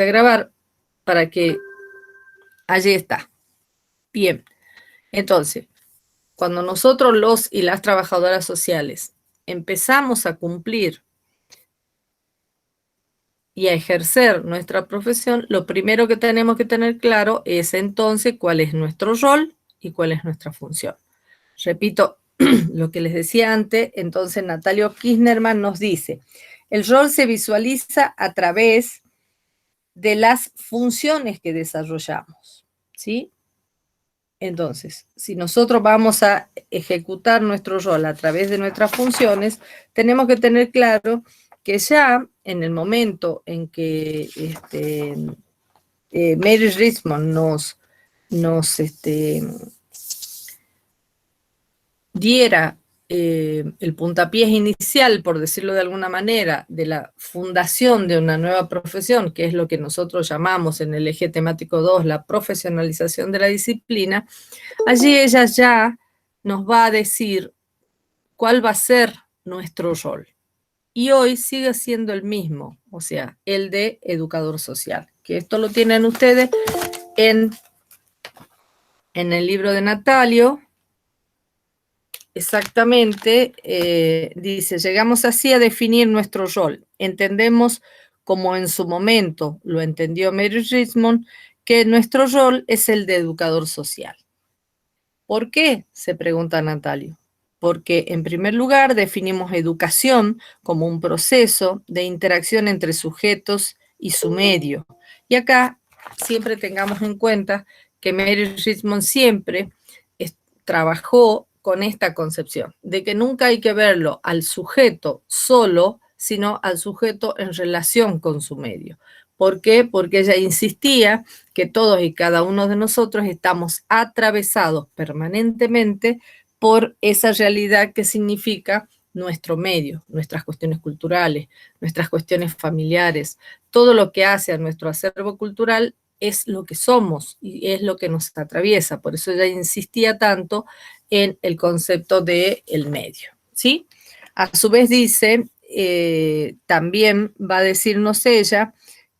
a grabar para que allí está. Bien, entonces, cuando nosotros los y las trabajadoras sociales empezamos a cumplir y a ejercer nuestra profesión, lo primero que tenemos que tener claro es entonces cuál es nuestro rol y cuál es nuestra función. Repito lo que les decía antes, entonces Natalio Kirchnerman nos dice, el rol se visualiza a través de las funciones que desarrollamos, ¿sí? Entonces, si nosotros vamos a ejecutar nuestro rol a través de nuestras funciones, tenemos que tener claro que ya en el momento en que Mary Richmond nos diera el puntapié inicial, por decirlo de alguna manera, de la fundación de una nueva profesión, que es lo que nosotros llamamos en el eje temático 2 la profesionalización de la disciplina, allí ella ya nos va a decir cuál va a ser nuestro rol. Y hoy sigue siendo el mismo, o sea, el de educador social, que esto lo tienen ustedes en el libro de Natalio. Exactamente, dice, llegamos así a definir nuestro rol. Entendemos, como en su momento lo entendió Mary Richmond, que nuestro rol es el de educador social. ¿Por qué? Se pregunta Natalio. Porque, en primer lugar, definimos educación como un proceso de interacción entre sujetos y su medio. Y acá siempre tengamos en cuenta que Mary Richmond siempre trabajó con esta concepción, de que nunca hay que verlo al sujeto solo, sino al sujeto en relación con su medio. ¿Por qué? Porque ella insistía que todos y cada uno de nosotros estamos atravesados permanentemente por esa realidad que significa nuestro medio, nuestras cuestiones culturales, nuestras cuestiones familiares, todo lo que hace a nuestro acervo cultural es lo que somos y es lo que nos atraviesa. Por eso ella insistía tanto en el concepto del medio, ¿sí? A su vez dice, también va a decirnos ella,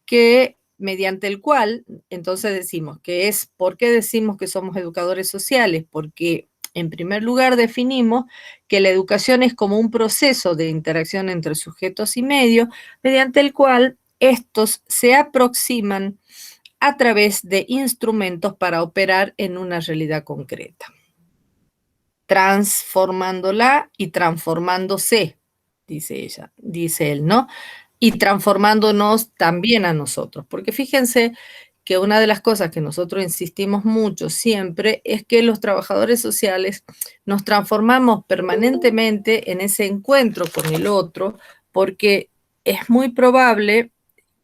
que mediante el cual, entonces decimos que es, ¿por qué decimos que somos educadores sociales? Porque en primer lugar definimos que la educación es como un proceso de interacción entre sujetos y medio, mediante el cual estos se aproximan a través de instrumentos para operar en una realidad concreta, transformándola y transformándose, dice ella, dice él, ¿no? Y transformándonos también a nosotros, porque fíjense que una de las cosas que nosotros insistimos mucho siempre es que los trabajadores sociales nos transformamos permanentemente en ese encuentro con el otro, porque es muy probable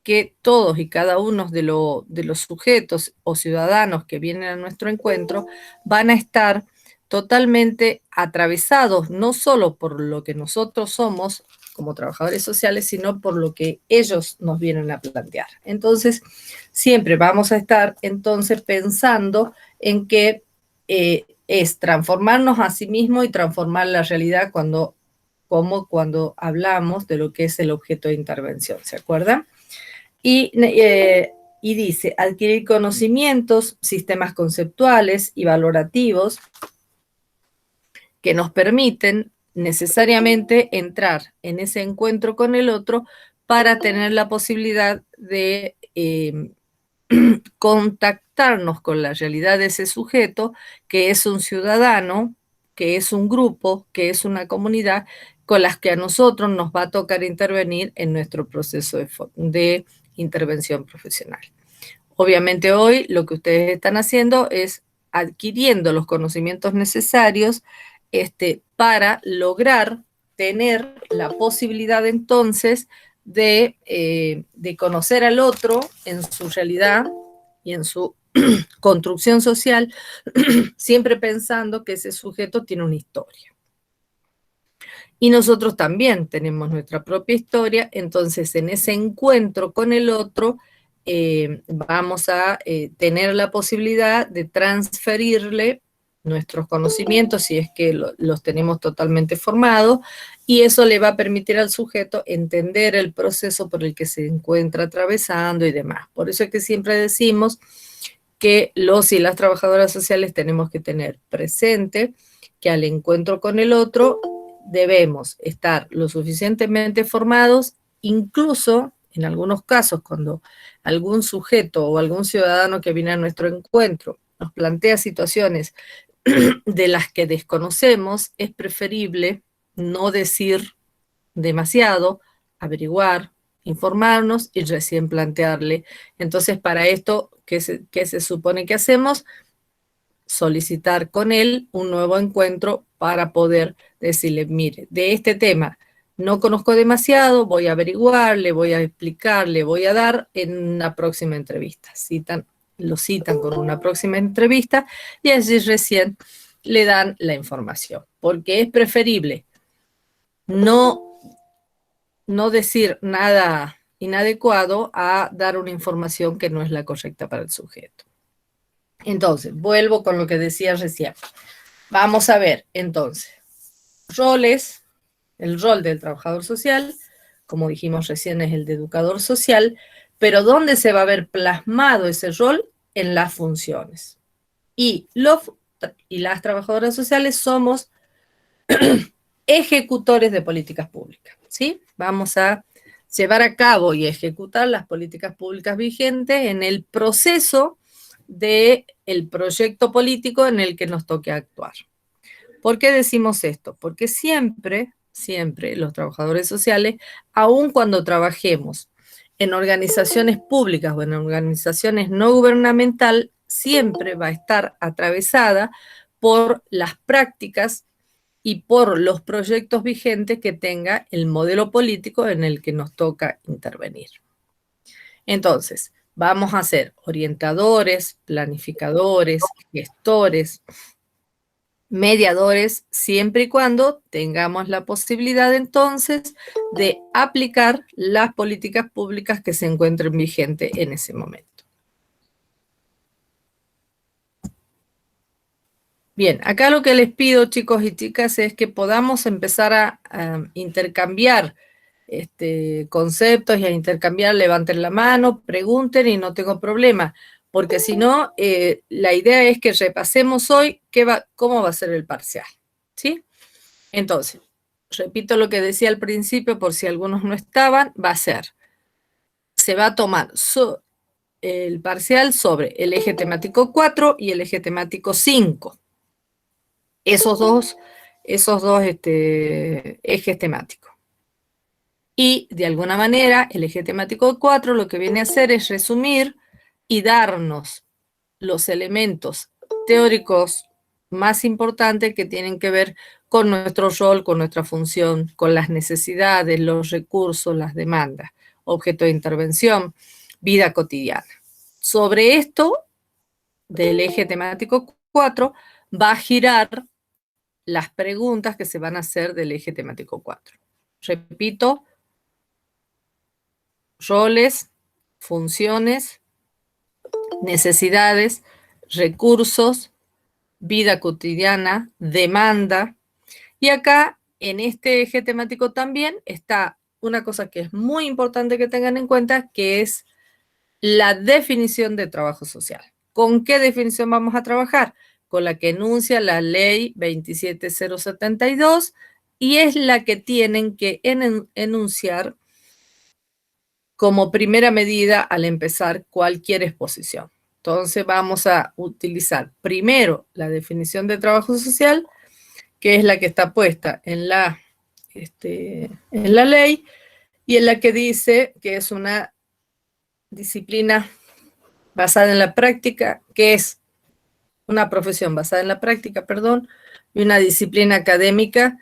que todos y cada uno de los sujetos o ciudadanos que vienen a nuestro encuentro van a estar totalmente atravesados, no solo por lo que nosotros somos como trabajadores sociales, sino por lo que ellos nos vienen a plantear. Entonces, siempre vamos a estar entonces pensando en que es transformarnos a sí mismos y transformar la realidad como cuando hablamos de lo que es el objeto de intervención, ¿se acuerdan? Y dice, adquirir conocimientos, sistemas conceptuales y valorativos que nos permiten necesariamente entrar en ese encuentro con el otro para tener la posibilidad de contactarnos con la realidad de ese sujeto, que es un ciudadano, que es un grupo, que es una comunidad, con las que a nosotros nos va a tocar intervenir en nuestro proceso de intervención profesional. Obviamente hoy lo que ustedes están haciendo es adquiriendo los conocimientos necesarios para lograr tener la posibilidad entonces de conocer al otro en su realidad y en su construcción social, siempre pensando que ese sujeto tiene una historia. Y nosotros también tenemos nuestra propia historia, entonces en ese encuentro con el otro vamos a tener la posibilidad de transferirle nuestros conocimientos, si es que los tenemos totalmente formados, y eso le va a permitir al sujeto entender el proceso por el que se encuentra atravesando y demás. Por eso es que siempre decimos que los y las trabajadoras sociales tenemos que tener presente que al encuentro con el otro debemos estar lo suficientemente formados, incluso en algunos casos cuando algún sujeto o algún ciudadano que viene a nuestro encuentro nos plantea situaciones de las que desconocemos, es preferible no decir demasiado, averiguar, informarnos y recién plantearle. Entonces, para esto, ¿qué se supone que hacemos? Solicitar con él un nuevo encuentro para poder decirle, mire, de este tema no conozco demasiado, voy a averiguar, le voy a explicar, le voy a dar en una próxima entrevista. Lo citan con una próxima entrevista y allí recién le dan la información, porque es preferible no decir nada inadecuado a dar una información que no es la correcta para el sujeto. Entonces, vuelvo con lo que decía recién. Vamos a ver, entonces, roles. El rol del trabajador social, como dijimos recién, es el de educador social, pero ¿dónde se va a ver plasmado ese rol? En las funciones. Y las trabajadoras sociales somos ejecutores de políticas públicas, ¿sí? Vamos a llevar a cabo y ejecutar las políticas públicas vigentes en el proceso del proyecto político en el que nos toque actuar. ¿Por qué decimos esto? Porque siempre los trabajadores sociales, aun cuando trabajemos en organizaciones públicas o en organizaciones no gubernamentales, siempre va a estar atravesada por las prácticas y por los proyectos vigentes que tenga el modelo político en el que nos toca intervenir. Entonces, vamos a ser orientadores, planificadores, gestores, mediadores, siempre y cuando tengamos la posibilidad entonces de aplicar las políticas públicas que se encuentren vigentes en ese momento. Bien, acá lo que les pido, chicos y chicas, es que podamos empezar a intercambiar conceptos y a intercambiar, levanten la mano, pregunten y no tengo problema, porque si no, la idea es que repasemos hoy cómo va a ser el parcial, ¿sí? Entonces, repito lo que decía al principio, por si algunos no estaban, se va a tomar el parcial sobre el eje temático 4 y el eje temático 5. Esos dos ejes temáticos. Y de alguna manera el eje temático 4 lo que viene a hacer es resumir y darnos los elementos teóricos más importantes que tienen que ver con nuestro rol, con nuestra función, con las necesidades, los recursos, las demandas, objeto de intervención, vida cotidiana. Sobre esto del eje temático 4 va a girar las preguntas que se van a hacer del eje temático 4. Repito, roles, funciones, necesidades, recursos, vida cotidiana, demanda. Y acá, en este eje temático también, está una cosa que es muy importante que tengan en cuenta, que es la definición de trabajo social. ¿Con qué definición vamos a trabajar? Con la que enuncia la ley 27072 y es la que tienen que enunciar como primera medida al empezar cualquier exposición. Entonces vamos a utilizar primero la definición de trabajo social, que es la que está puesta en la ley y en la que dice que es una disciplina basada en la práctica, que es una profesión basada en la práctica, y una disciplina académica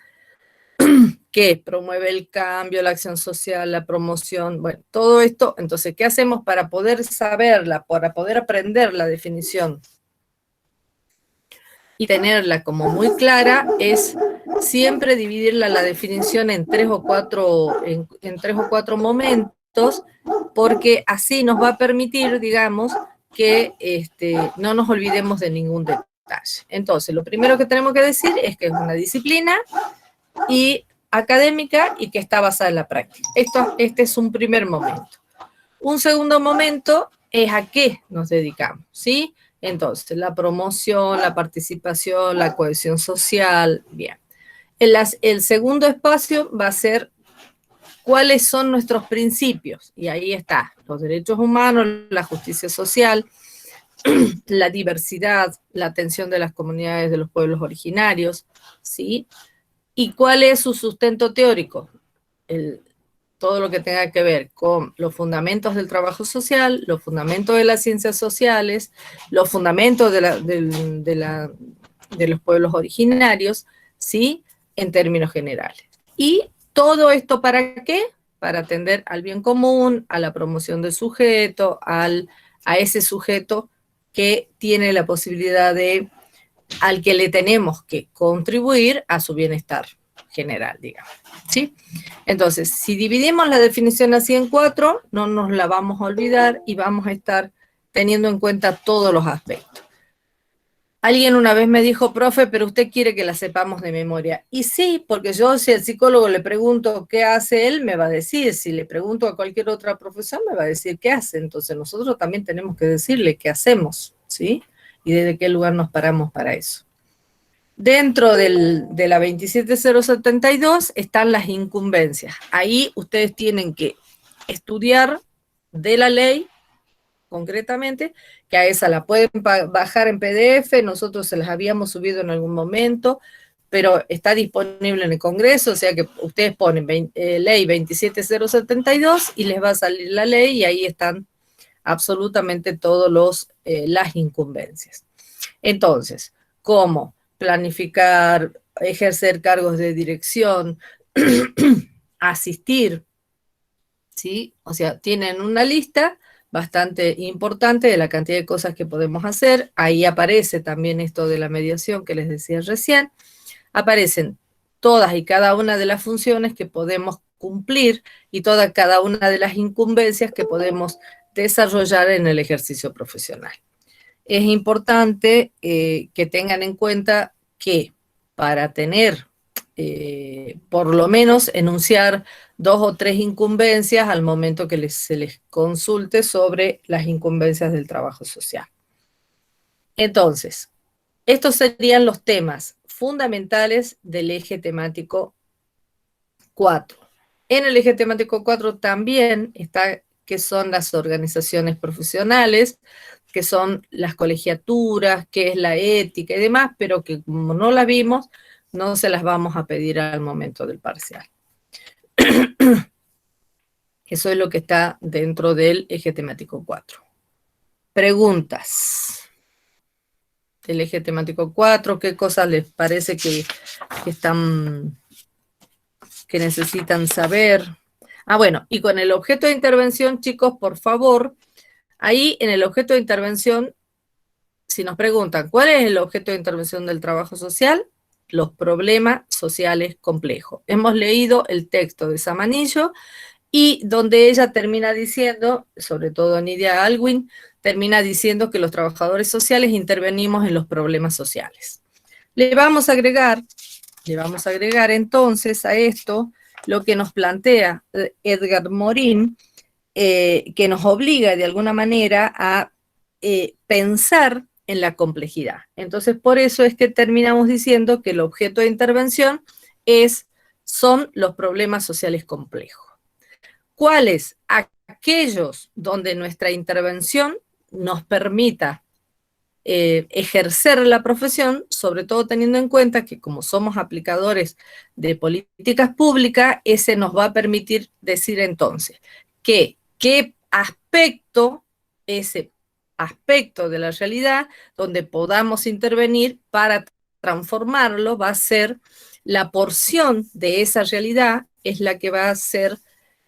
que promueve el cambio, la acción social, la promoción, bueno, todo esto. Entonces, ¿qué hacemos para poder saberla, para poder aprender la definición y tenerla como muy clara? Es siempre dividirla la definición en tres o cuatro momentos, porque así nos va a permitir, digamos, que no nos olvidemos de ningún detalle. detalle. Entonces, lo primero que tenemos que decir es que es una disciplina y académica y que está basada en la práctica. Este es un primer momento. Un segundo momento es a qué nos dedicamos, ¿sí? Entonces, la promoción, la participación, la cohesión social, bien. El segundo espacio va a ser cuáles son nuestros principios, y ahí está, los derechos humanos, la justicia social, la diversidad, la atención de las comunidades de los pueblos originarios, ¿sí? ¿Y cuál es su sustento teórico? Todo lo que tenga que ver con los fundamentos del trabajo social, los fundamentos de las ciencias sociales, los fundamentos de los pueblos originarios, ¿sí? En términos generales. ¿Y todo esto para qué? Para atender al bien común, a la promoción del sujeto, a ese sujeto que tiene la posibilidad al que le tenemos que contribuir a su bienestar general, digamos, ¿sí? Entonces, si dividimos la definición así en 4, no nos la vamos a olvidar y vamos a estar teniendo en cuenta todos los aspectos. Alguien una vez me dijo, profe, pero usted quiere que la sepamos de memoria. Y sí, porque yo si al psicólogo le pregunto qué hace él, me va a decir. Si le pregunto a cualquier otra profesión, me va a decir qué hace. Entonces nosotros también tenemos que decirle qué hacemos, ¿sí? Y desde qué lugar nos paramos para eso. Dentro de la 27072 están las incumbencias. Ahí ustedes tienen que estudiar de la ley, concretamente, que a esa la pueden bajar en PDF, nosotros se las habíamos subido en algún momento, pero está disponible en el Congreso, o sea que ustedes ponen ley 27072 y les va a salir la ley y ahí están absolutamente todos las incumbencias. Entonces, ¿cómo planificar, ejercer cargos de dirección, asistir? ¿Sí? O sea, tienen una lista bastante importante de la cantidad de cosas que podemos hacer. Ahí aparece también esto de la mediación que les decía recién. Aparecen todas y cada una de las funciones que podemos cumplir y cada una de las incumbencias que podemos desarrollar en el ejercicio profesional. Es importante que tengan en cuenta que para tener, por lo menos, enunciar 2 o 3 incumbencias al momento que se les consulte sobre las incumbencias del trabajo social. Entonces, estos serían los temas fundamentales del eje temático 4. En el eje temático 4 también está qué son las organizaciones profesionales, qué son las colegiaturas, qué es la ética y demás, pero que como no la vimos, no se las vamos a pedir al momento del parcial. Eso es lo que está dentro del eje temático 4. Preguntas del eje temático 4, ¿qué cosas les parece que necesitan saber? Bueno, y con el objeto de intervención, chicos, por favor, ahí en el objeto de intervención, si nos preguntan, ¿cuál es el objeto de intervención del trabajo social? Los problemas sociales complejos. Hemos leído el texto de Samanillo y donde ella termina diciendo, sobre todo Nidia Alwin, termina diciendo que los trabajadores sociales intervenimos en los problemas sociales. Le vamos a agregar entonces a esto lo que nos plantea Edgar Morin, que nos obliga de alguna manera a pensar en la complejidad. Entonces, por eso es que terminamos diciendo que el objeto de intervención son los problemas sociales complejos. ¿Cuáles? Aquellos donde nuestra intervención nos permita ejercer la profesión, sobre todo teniendo en cuenta que como somos aplicadores de políticas públicas, ese nos va a permitir decir entonces que qué aspecto, ese aspecto de la realidad donde podamos intervenir para transformarlo, va a ser la porción de esa realidad, es la que va a ser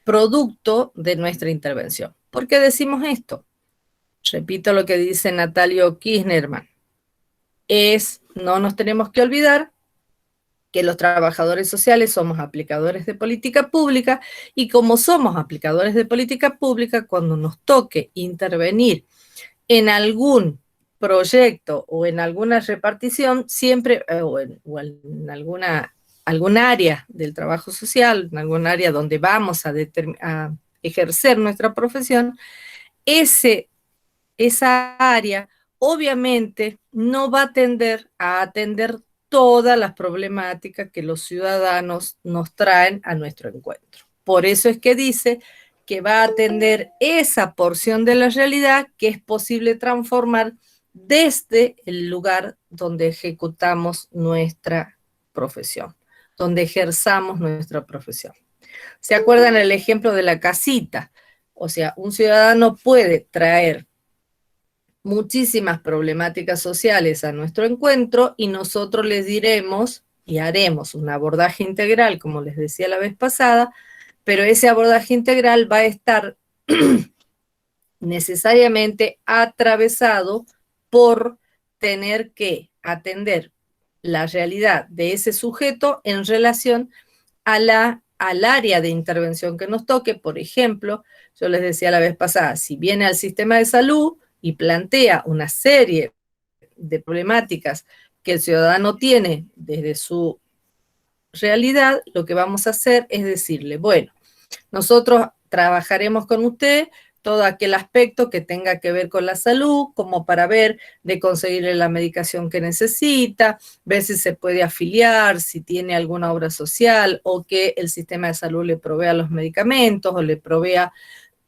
producto de nuestra intervención. ¿Por qué decimos esto? Repito lo que dice Natalio Kirchnerman. No nos tenemos que olvidar que los trabajadores sociales somos aplicadores de política pública y como somos aplicadores de política pública, cuando nos toque intervenir en algún proyecto o en alguna repartición, siempre, o en algún área del trabajo social, en algún área donde vamos a ejercer nuestra profesión, esa área obviamente no va a tender a atender todas las problemáticas que los ciudadanos nos traen a nuestro encuentro. Por eso es que dice que va a atender esa porción de la realidad que es posible transformar desde el lugar donde ejecutamos nuestra profesión, donde ejerzamos nuestra profesión. ¿Se acuerdan el ejemplo de la casita? O sea, un ciudadano puede traer muchísimas problemáticas sociales a nuestro encuentro y nosotros les diremos y haremos un abordaje integral, como les decía la vez pasada, pero ese abordaje integral va a estar necesariamente atravesado por tener que atender la realidad de ese sujeto en relación al área de intervención que nos toque. Por ejemplo, yo les decía la vez pasada, si viene al sistema de salud y plantea una serie de problemáticas que el ciudadano tiene desde su realidad, lo que vamos a hacer es decirle, bueno, nosotros trabajaremos con usted todo aquel aspecto que tenga que ver con la salud, como para ver de conseguirle la medicación que necesita, ver si se puede afiliar, si tiene alguna obra social o que el sistema de salud le provea los medicamentos o le provea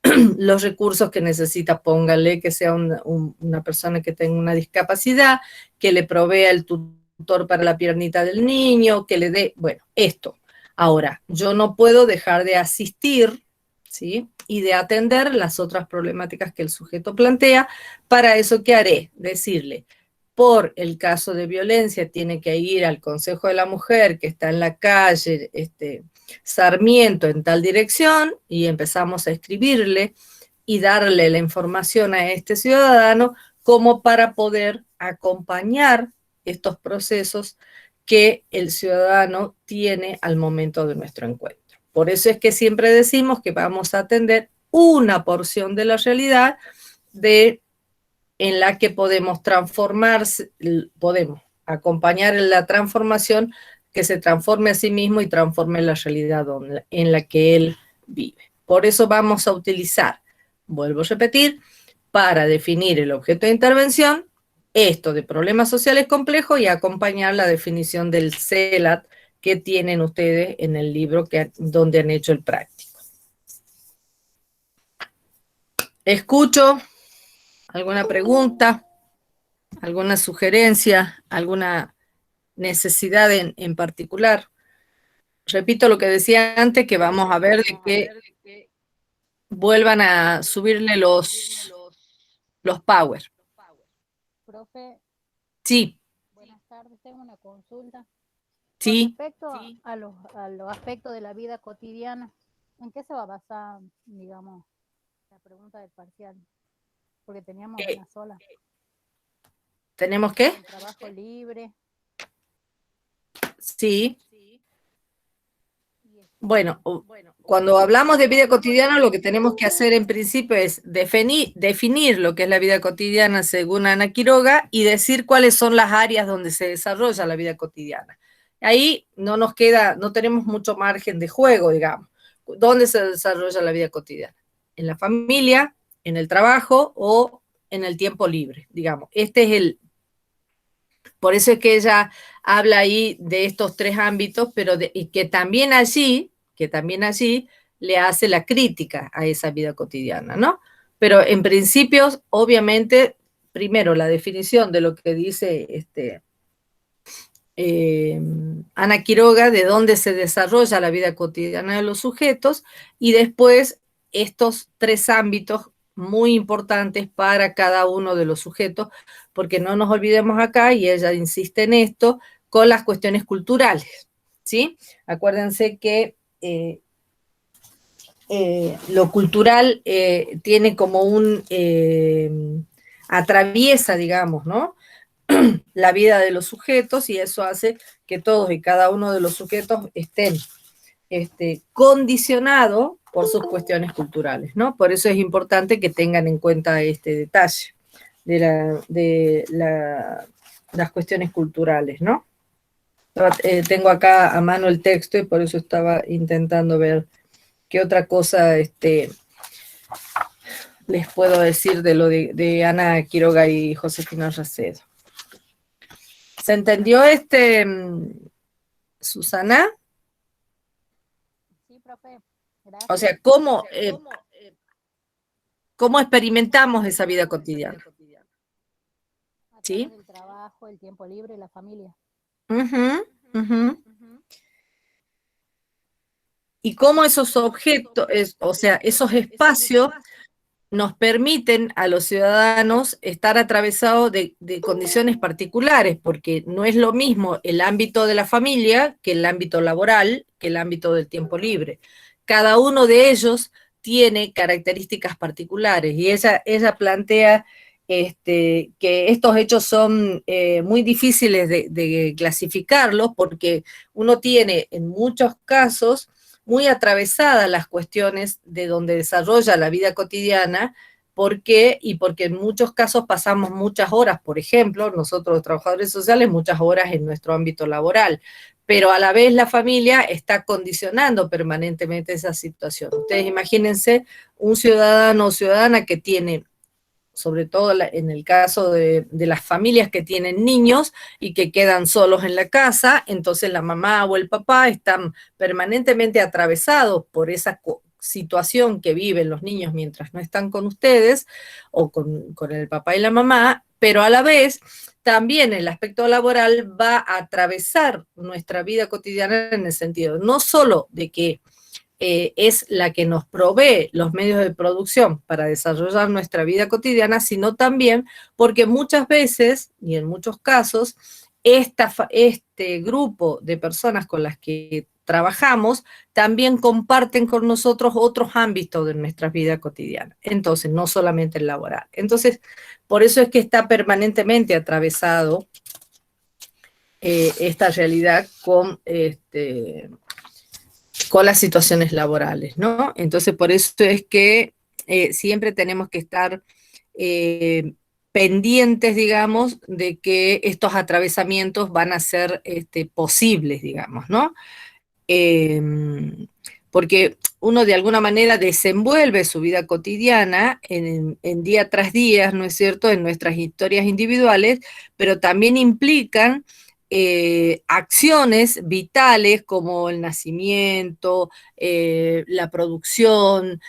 los recursos que necesita, póngale que sea una persona que tenga una discapacidad, que le provea el tutor para la piernita del niño, que le dé, bueno, esto. Ahora, yo no puedo dejar de asistir, ¿sí? Y de atender las otras problemáticas que el sujeto plantea. Para eso, ¿qué haré? Decirle, por el caso de violencia, tiene que ir al Consejo de la Mujer, que está en la calle, Sarmiento, en tal dirección, y empezamos a escribirle y darle la información a este ciudadano como para poder acompañar estos procesos que el ciudadano tiene al momento de nuestro encuentro. Por eso es que siempre decimos que vamos a atender una porción de la realidad en la que podemos transformarse, podemos acompañar en la transformación, que se transforme a sí mismo y transforme la realidad en la que él vive. Por eso vamos a utilizar, vuelvo a repetir, para definir el objeto de intervención, esto de problemas sociales complejos y acompañar la definición del CELAT que tienen ustedes en el libro donde han hecho el práctico. Escucho alguna pregunta, alguna sugerencia, alguna necesidad en particular. Repito lo que decía antes, que vamos a ver de que vuelvan a subirle los power. Profe, Sí. buenas tardes, tengo una consulta. Sí. Con respecto a los aspectos de la vida cotidiana, ¿en qué se va a basar, digamos, la pregunta del parcial? Porque teníamos una sola. ¿Tenemos qué? El trabajo libre. Sí. Bueno, cuando hablamos de vida cotidiana, lo que tenemos que hacer en principio es definir lo que es la vida cotidiana según Ana Quiroga y decir cuáles son las áreas donde se desarrolla la vida cotidiana. Ahí no nos queda, no tenemos mucho margen de juego, digamos. ¿Dónde se desarrolla la vida cotidiana? En la familia, en el trabajo o en el tiempo libre, digamos. Por eso es que ella habla ahí de estos tres ámbitos, pero y que también allí le hace la crítica a esa vida cotidiana, ¿no? Pero en principio, obviamente, primero la definición de lo que dice Ana Quiroga, de dónde se desarrolla la vida cotidiana de los sujetos, y después estos tres ámbitos muy importantes para cada uno de los sujetos, porque no nos olvidemos acá, y ella insiste en esto, con las cuestiones culturales, ¿sí? Acuérdense que lo cultural tiene como atraviesa, digamos, ¿no? La vida de los sujetos, y eso hace que todos y cada uno de los sujetos estén condicionados por sus cuestiones culturales, ¿no? Por eso es importante que tengan en cuenta este detalle. las cuestiones culturales, ¿no? Tengo acá a mano el texto y por eso estaba intentando ver qué otra cosa les puedo decir de lo de Ana Quiroga y Josefina Racedo. ¿Se entendió Susana? Sí, profe. Gracias. O sea, ¿cómo experimentamos esa vida cotidiana? A ¿Sí? través del trabajo, el tiempo libre y la familia. Y cómo esos objetos, o sea, esos espacios nos permiten a los ciudadanos estar atravesados de condiciones particulares, porque no es lo mismo el ámbito de la familia que el ámbito laboral, que el ámbito del tiempo libre. Cada uno de ellos tiene características particulares y ella plantea que estos hechos son muy difíciles de clasificarlos porque uno tiene en muchos casos muy atravesadas las cuestiones de donde desarrolla la vida cotidiana. ¿Por qué? Y porque en muchos casos pasamos muchas horas, por ejemplo, nosotros los trabajadores sociales, muchas horas en nuestro ámbito laboral, pero a la vez la familia está condicionando permanentemente esa situación. Ustedes imagínense un ciudadano o ciudadana que tiene, sobre todo en el caso de las familias que tienen niños y que quedan solos en la casa, entonces la mamá o el papá están permanentemente atravesados por esa situación que viven los niños mientras no están con ustedes o con el papá y la mamá, pero a la vez también el aspecto laboral va a atravesar nuestra vida cotidiana en el sentido no solo de que es la que nos provee los medios de producción para desarrollar nuestra vida cotidiana, sino también porque muchas veces, y en muchos casos, este grupo de personas con las que trabajamos también comparten con nosotros otros ámbitos de nuestra vida cotidiana. Entonces, no solamente el laboral. Entonces, por eso es que está permanentemente atravesado esta realidad con las situaciones laborales, ¿no? Entonces, por eso es que siempre tenemos que estar pendientes, digamos, de que estos atravesamientos van a ser posibles, digamos, ¿no? Porque uno de alguna manera desenvuelve su vida cotidiana en día tras día, ¿no es cierto?, en nuestras historias individuales, pero también implican acciones vitales como el nacimiento, la producción,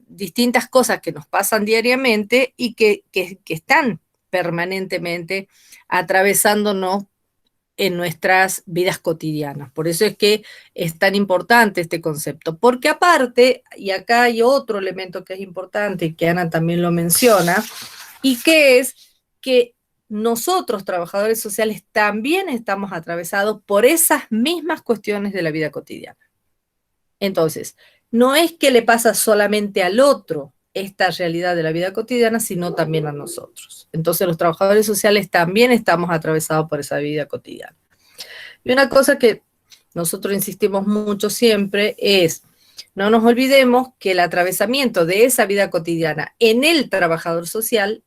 distintas cosas que nos pasan diariamente y que están permanentemente atravesándonos en nuestras vidas cotidianas. Por eso es que es tan importante este concepto, porque aparte, y acá hay otro elemento que es importante y que Ana también lo menciona, y que es que nosotros, trabajadores sociales, también estamos atravesados por esas mismas cuestiones de la vida cotidiana. Entonces, no es que le pasa solamente al otro esta realidad de la vida cotidiana, sino también a nosotros. Entonces, los trabajadores sociales también estamos atravesados por esa vida cotidiana. Y una cosa que nosotros insistimos mucho siempre es, no nos olvidemos que el atravesamiento de esa vida cotidiana en el trabajador social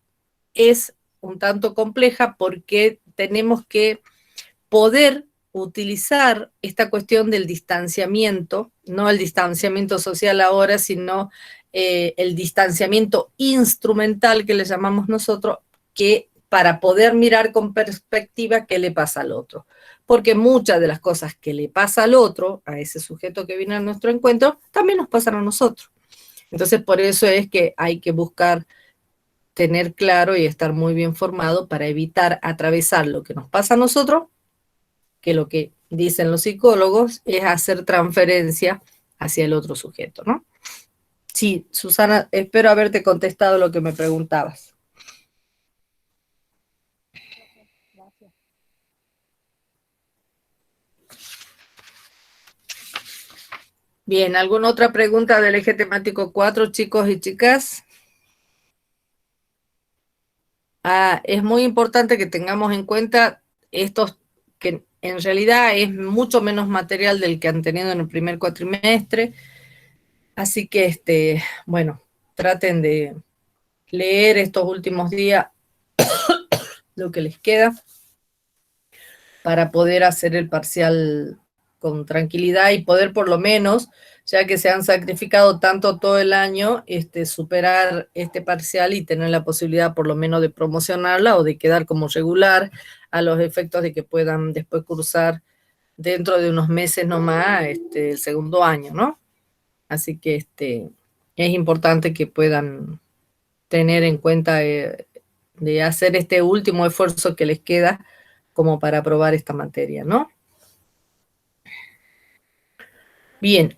es un tanto compleja porque tenemos que poder utilizar esta cuestión del distanciamiento, no el distanciamiento social ahora, sino el distanciamiento instrumental que le llamamos nosotros, que para poder mirar con perspectiva qué le pasa al otro. Porque muchas de las cosas que le pasa al otro, a ese sujeto que viene a nuestro encuentro, también nos pasan a nosotros. Entonces, por eso es que hay que buscar tener claro y estar muy bien formado para evitar atravesar lo que nos pasa a nosotros, que lo que dicen los psicólogos es hacer transferencia hacia el otro sujeto, ¿no? Sí, Susana, espero haberte contestado lo que me preguntabas. Gracias. Bien, ¿alguna otra pregunta del eje temático 4, chicos y chicas? Es muy importante que tengamos en cuenta estos, que en realidad es mucho menos material del que han tenido en el primer cuatrimestre, así que, bueno, traten de leer estos últimos días lo que les queda para poder hacer el parcial con tranquilidad y poder por lo menos, ya que se han sacrificado tanto todo el año, superar este parcial y tener la posibilidad por lo menos de promocionarla o de quedar como regular a los efectos de que puedan después cursar dentro de unos meses nomás el segundo año, ¿no? Así que es importante que puedan tener en cuenta de hacer este último esfuerzo que les queda como para aprobar esta materia, ¿no? Bien.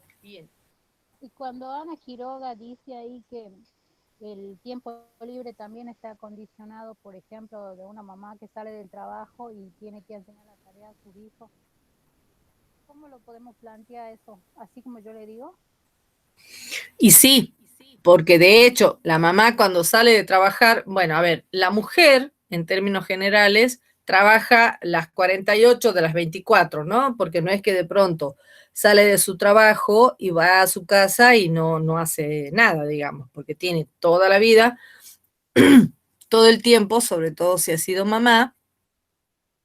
Y cuando Ana Quiroga dice ahí que el tiempo libre también está condicionado, por ejemplo, de una mamá que sale del trabajo y tiene que enseñar la tarea a sus hijos, ¿cómo lo podemos plantear eso? Así como yo le digo. Y sí, porque de hecho la mamá cuando sale de trabajar, bueno, a ver, la mujer en términos generales trabaja las 48 de las 24, ¿no? Porque no es que de pronto sale de su trabajo y va a su casa y no hace nada, digamos, porque tiene toda la vida, todo el tiempo, sobre todo si ha sido mamá,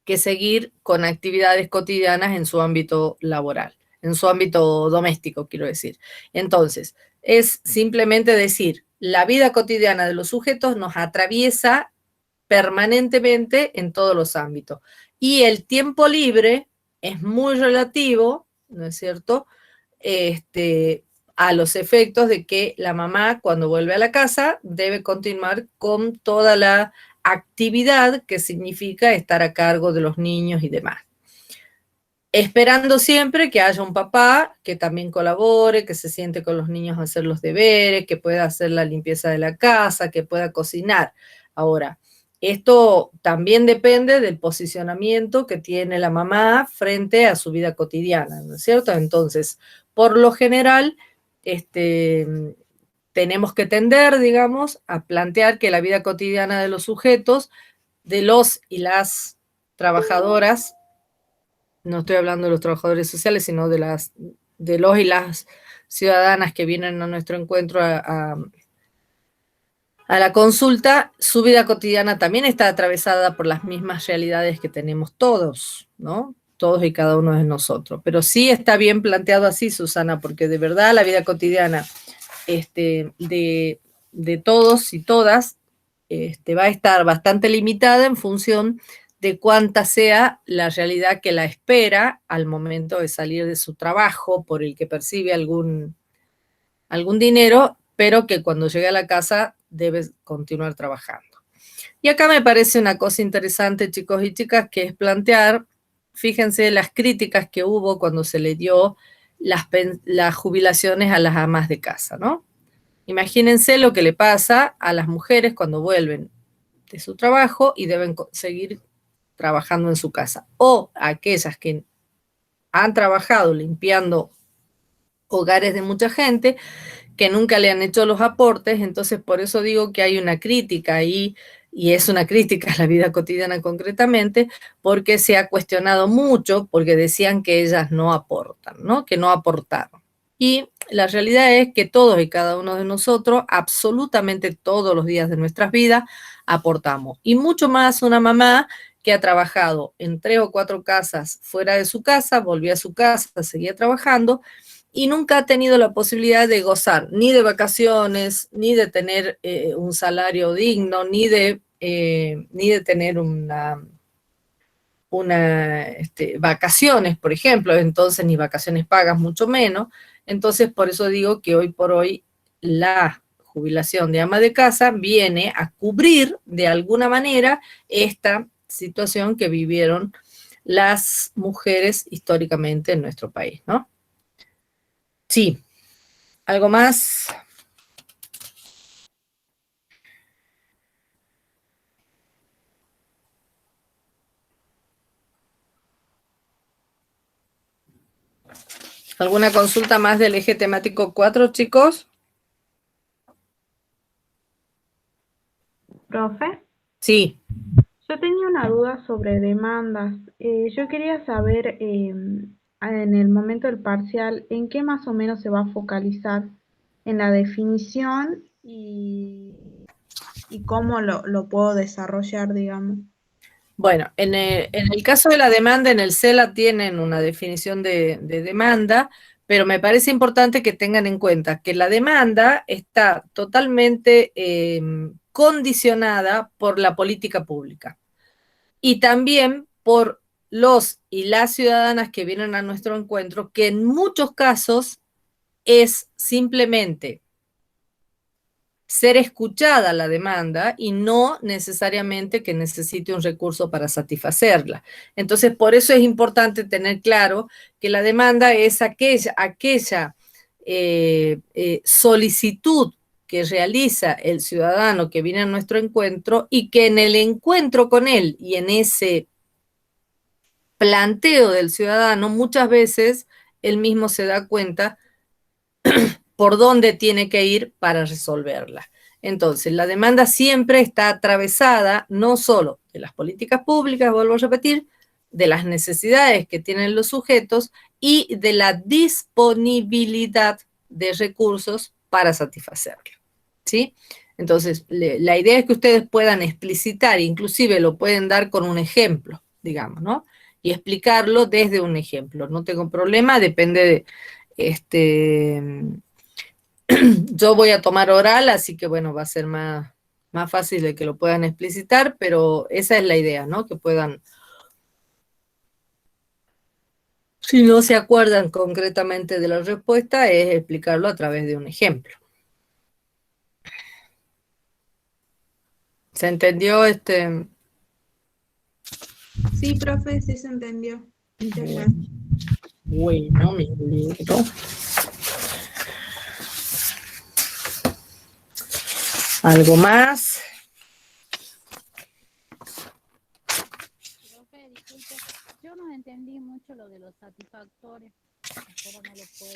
que seguir con actividades cotidianas en su ámbito laboral, en su ámbito doméstico, quiero decir. Entonces, es simplemente decir, la vida cotidiana de los sujetos nos atraviesa permanentemente en todos los ámbitos. Y el tiempo libre es muy relativo, ¿no es cierto? A los efectos de que la mamá, cuando vuelve a la casa, debe continuar con toda la actividad que significa estar a cargo de los niños y demás. Esperando siempre que haya un papá que también colabore, que se siente con los niños a hacer los deberes, que pueda hacer la limpieza de la casa, que pueda cocinar. Ahora, esto también depende del posicionamiento que tiene la mamá frente a su vida cotidiana, ¿no es cierto? Entonces, por lo general, tenemos que tender, digamos, a plantear que la vida cotidiana de los sujetos, de los y las trabajadoras, no estoy hablando de los trabajadores sociales, sino de los y las ciudadanas que vienen a nuestro encuentro a la consulta, su vida cotidiana también está atravesada por las mismas realidades que tenemos todos, ¿no? Todos y cada uno de nosotros. Pero sí está bien planteado así, Susana, porque de verdad la vida cotidiana de todos y todas va a estar bastante limitada en función de cuánta sea la realidad que la espera al momento de salir de su trabajo por el que percibe algún dinero, pero que cuando llegue a la casa debe continuar trabajando. Y acá me parece una cosa interesante, chicos y chicas, que es plantear, fíjense las críticas que hubo cuando se le dio las jubilaciones a las amas de casa, ¿no? Imagínense lo que le pasa a las mujeres cuando vuelven de su trabajo y deben seguir trabajando en su casa. O aquellas que han trabajado limpiando hogares de mucha gente, que nunca le han hecho los aportes, entonces por eso digo que hay una crítica ahí, y es una crítica a la vida cotidiana concretamente, porque se ha cuestionado mucho, porque decían que ellas no aportan, ¿no? Que no aportaron. Y la realidad es que todos y cada uno de nosotros, absolutamente todos los días de nuestras vidas, aportamos. Y mucho más una mamá que ha trabajado en 3 o 4 casas fuera de su casa, volvió a su casa, seguía trabajando, y nunca ha tenido la posibilidad de gozar ni de vacaciones, ni de tener un salario digno, ni de tener vacaciones, por ejemplo, entonces ni vacaciones pagas, mucho menos. Entonces, por eso digo que hoy por hoy la jubilación de ama de casa viene a cubrir de alguna manera esta situación que vivieron las mujeres históricamente en nuestro país, ¿no? Sí, ¿algo más? ¿Alguna consulta más del eje temático 4, chicos? Profe, Sí. yo tenía una duda sobre demandas. Yo quería saber en el momento del parcial en qué más o menos se va a focalizar en la definición y y cómo lo puedo desarrollar, digamos. Bueno, en el caso de la demanda, en el CELA tienen una definición de demanda, pero me parece importante que tengan en cuenta que la demanda está totalmente condicionada por la política pública y también por los y las ciudadanas que vienen a nuestro encuentro, que en muchos casos es simplemente ser escuchada la demanda y no necesariamente que necesite un recurso para satisfacerla. Entonces, por eso es importante tener claro que la demanda es aquella solicitud que realiza el ciudadano que viene a nuestro encuentro y que en el encuentro con él y en ese planteo del ciudadano, muchas veces él mismo se da cuenta por dónde tiene que ir para resolverla. Entonces, la demanda siempre está atravesada no solo de las políticas públicas, vuelvo a repetir, de las necesidades que tienen los sujetos y de la disponibilidad de recursos para satisfacerla. ¿Sí? Entonces, la idea es que ustedes puedan explicitar, inclusive lo pueden dar con un ejemplo, digamos, ¿no? Y explicarlo desde un ejemplo. No tengo problema, depende de... Yo voy a tomar oral, así que bueno, va a ser más fácil de que lo puedan explicitar, pero esa es la idea, ¿no? Que puedan, si no se acuerdan concretamente de la respuesta, es explicarlo a través de un ejemplo. ¿Se entendió Sí, profe, sí se entendió. Muchas gracias. Bueno, mi libro. ¿Algo más? Profe, disculpe, yo no entendí mucho lo de los satisfactores, pero no lo puedo,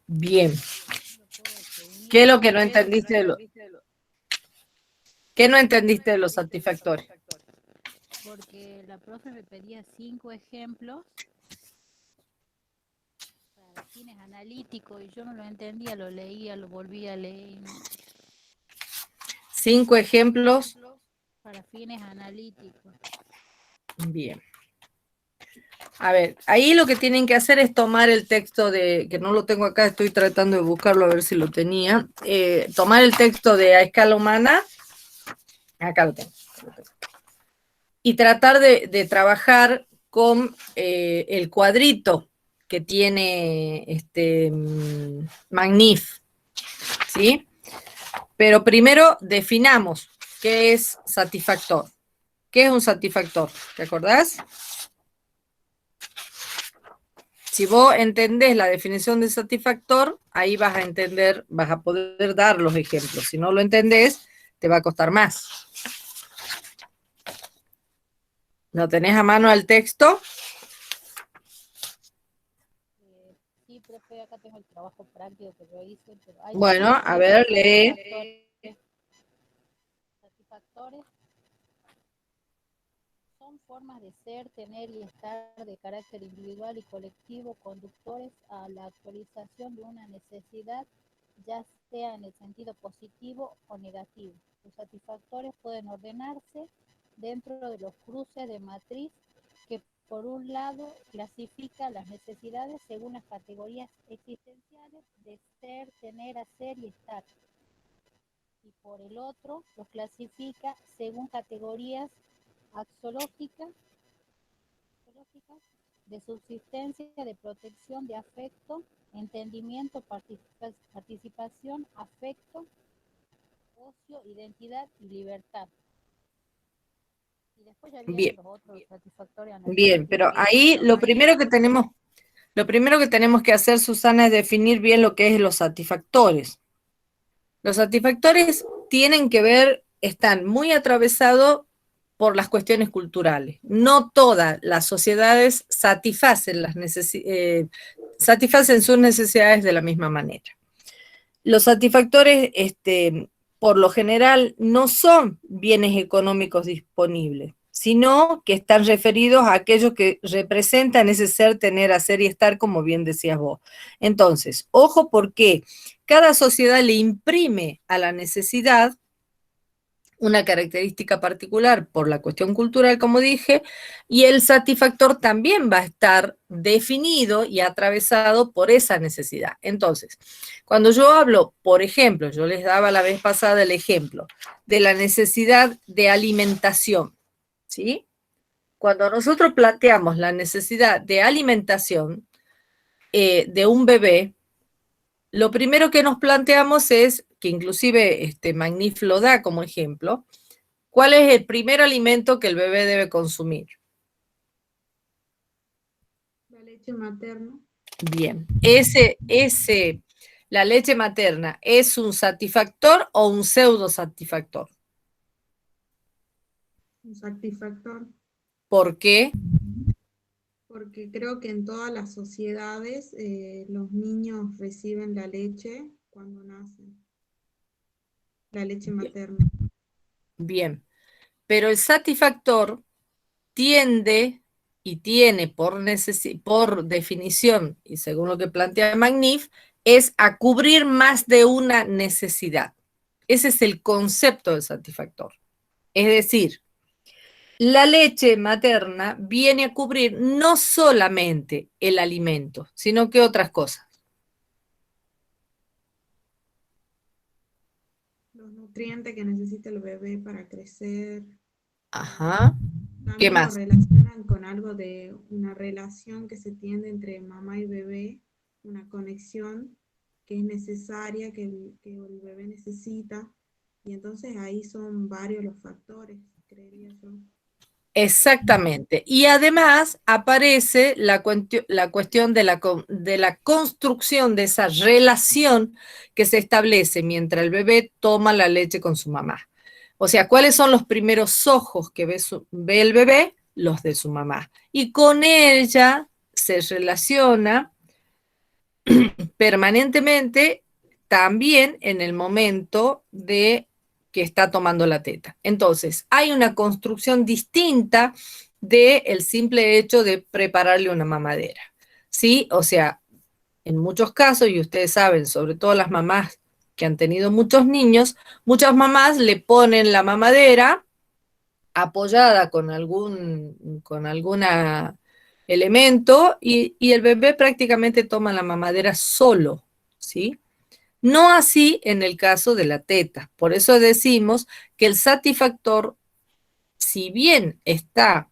Bien. no lo puedo definir. ¿Qué es lo que no entendiste de ¿Qué no entendiste de los satisfactores? Porque la profe me pedía 5 ejemplos para fines analíticos y yo no lo entendía, lo leía, lo volvía a leer. 5 ejemplos. Para fines analíticos. Bien. A ver, ahí lo que tienen que hacer es tomar el texto que no lo tengo acá, estoy tratando de buscarlo a ver si lo tenía, tomar el texto de A Escala Humana, acá lo tengo, y tratar de trabajar con el cuadrito que tiene Magnif, ¿sí? Pero primero definamos qué es satisfactor. ¿Qué es un satisfactor? ¿Te acordás? Si vos entendés la definición de satisfactor, ahí vas a entender, vas a poder dar los ejemplos. Si no lo entendés, te va a costar más. ¿Lo tenés a mano al texto? Sí, profe, acá tengo el trabajo práctico que yo hice. Pero hay Bueno, a ver, lee. Satisfactores son formas de ser, tener y estar de carácter individual y colectivo, conductores a la actualización de una necesidad, ya sea en el sentido positivo o negativo. Los satisfactores pueden ordenarse dentro de los cruces de matriz que, por un lado, clasifica las necesidades según las categorías existenciales de ser, tener, hacer y estar. Y por el otro, los clasifica según categorías axiológicas de subsistencia, de protección, de afecto, entendimiento, participación, afecto, ocio, identidad y libertad. Y después ya vienen los otros satisfactores. Bien, pero ahí lo primero que tenemos que hacer, Susana, es definir bien lo que es los satisfactores. Los satisfactores tienen que ver, están muy atravesados por las cuestiones culturales. No todas las sociedades satisfacen sus necesidades de la misma manera. Los satisfactores, por lo general, no son bienes económicos disponibles, sino que están referidos a aquellos que representan ese ser, tener, hacer y estar, como bien decías vos. Entonces, ojo, porque cada sociedad le imprime a la necesidad una característica particular por la cuestión cultural, como dije, y el satisfactor también va a estar definido y atravesado por esa necesidad. Entonces, cuando yo hablo, por ejemplo, yo les daba la vez pasada el ejemplo de la necesidad de alimentación, ¿sí? Cuando nosotros planteamos la necesidad de alimentación de un bebé, lo primero que nos planteamos es, que inclusive Magnif lo da como ejemplo, ¿cuál es el primer alimento que el bebé debe consumir? La leche materna. Bien, la leche materna, ¿es un satisfactor o un pseudo satisfactor? Un satisfactor. ¿Por qué? Porque creo que en todas las sociedades los niños reciben la leche cuando nacen, la leche materna. Bien, pero el satisfactor tiende y tiene por definición, y según lo que plantea Magnif, es a cubrir más de una necesidad. Ese es el concepto del satisfactor. Es decir, la leche materna viene a cubrir no solamente el alimento, sino que otras cosas. Los nutrientes que necesita el bebé para crecer. Ajá. ¿Qué También lo más? relacionan con algo de una relación que se tiende entre mamá y bebé, una conexión que es necesaria, que el bebé necesita. Y entonces ahí son varios los factores, creería yo. Exactamente. Y además aparece la cuestión de la construcción de esa relación que se establece mientras el bebé toma la leche con su mamá. O sea, ¿cuáles son los primeros ojos que ve el bebé? Los de su mamá. Y con ella se relaciona permanentemente también en el momento de que está tomando la teta. Entonces, hay una construcción distinta del simple hecho de prepararle una mamadera, ¿sí? O sea, en muchos casos, y ustedes saben, sobre todo las mamás que han tenido muchos niños, muchas mamás le ponen la mamadera apoyada con alguna elemento y el bebé prácticamente toma la mamadera solo, ¿sí? No así en el caso de la teta. Por eso decimos que el satisfactor, si bien está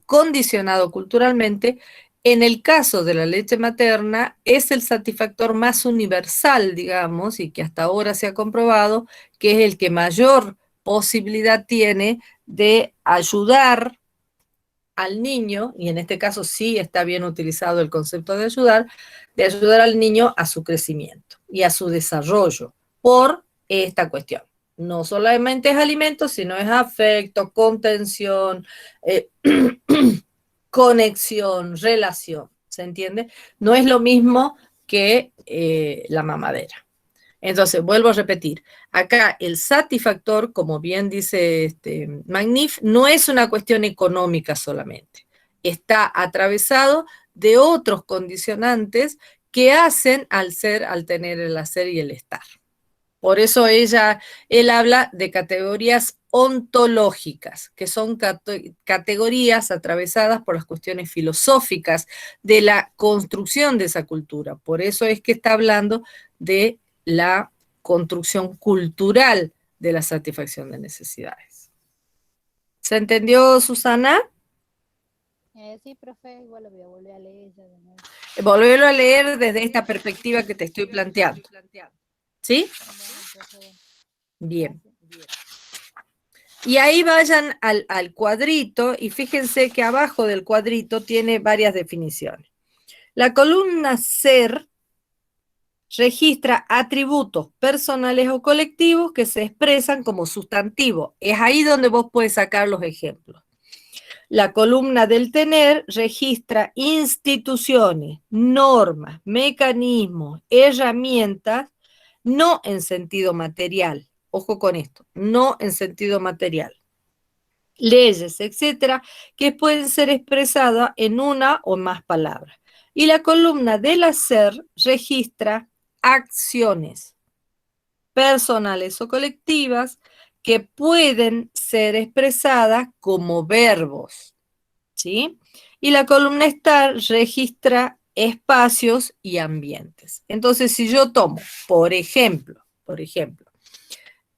condicionado culturalmente, en el caso de la leche materna es el satisfactor más universal, digamos, y que hasta ahora se ha comprobado que es el que mayor posibilidad tiene de ayudar al niño, y en este caso sí está bien utilizado el concepto de ayudar al niño a su crecimiento y a su desarrollo por esta cuestión. No solamente es alimento, sino es afecto, contención, eh, conexión, relación, ¿se entiende? No es lo mismo que la mamadera. Entonces, vuelvo a repetir, acá el satisfactor, como bien dice Magnif, no es una cuestión económica solamente, está atravesado de otros condicionantes que hacen al ser, al tener el hacer y el estar. Por eso él habla de categorías ontológicas, que son categorías atravesadas por las cuestiones filosóficas de la construcción de esa cultura. Por eso es que está hablando de la construcción cultural de la satisfacción de necesidades. ¿Se entendió, Susana? Sí, profe, igual lo voy a volver a leer ya de nuevo. Volverlo a leer desde esta perspectiva que te estoy planteando. ¿Sí? Bueno, profe, Bien. gracias. Y ahí vayan al cuadrito y fíjense que abajo del cuadrito tiene varias definiciones. La columna ser registra atributos personales o colectivos que se expresan como sustantivo. Es ahí donde vos puedes sacar los ejemplos. La columna del tener registra instituciones, normas, mecanismos, herramientas, no en sentido material. Ojo con esto, no en sentido material. Leyes, etcétera, que pueden ser expresadas en una o más palabras. Y la columna del hacer registra acciones personales o colectivas que pueden ser expresadas como verbos, ¿sí? Y la columna estar registra espacios y ambientes. Entonces, si yo tomo, por ejemplo,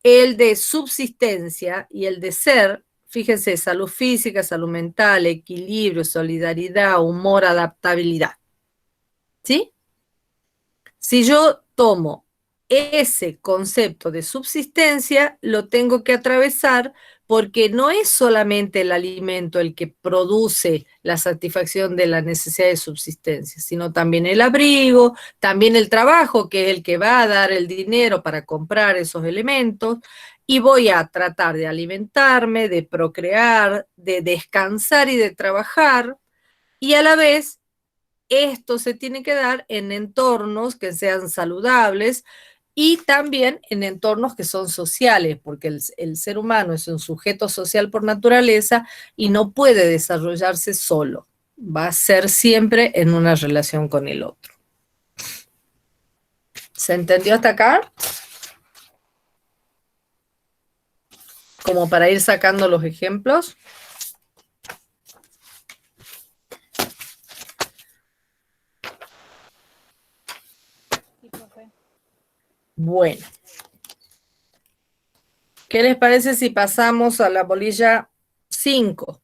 el de subsistencia y el de ser, fíjense, salud física, salud mental, equilibrio, solidaridad, humor, adaptabilidad, ¿sí? Si yo tomo ese concepto de subsistencia, lo tengo que atravesar porque no es solamente el alimento el que produce la satisfacción de la necesidad de subsistencia, sino también el abrigo, también el trabajo, que es el que va a dar el dinero para comprar esos elementos, y voy a tratar de alimentarme, de procrear, de descansar y de trabajar, y a la vez esto se tiene que dar en entornos que sean saludables y también en entornos que son sociales, porque el ser humano es un sujeto social por naturaleza y no puede desarrollarse solo. Va a ser siempre en una relación con el otro. ¿Se entendió hasta acá? Como para ir sacando los ejemplos. Sí, profe. Bueno. ¿Qué les parece si pasamos a la bolilla 5?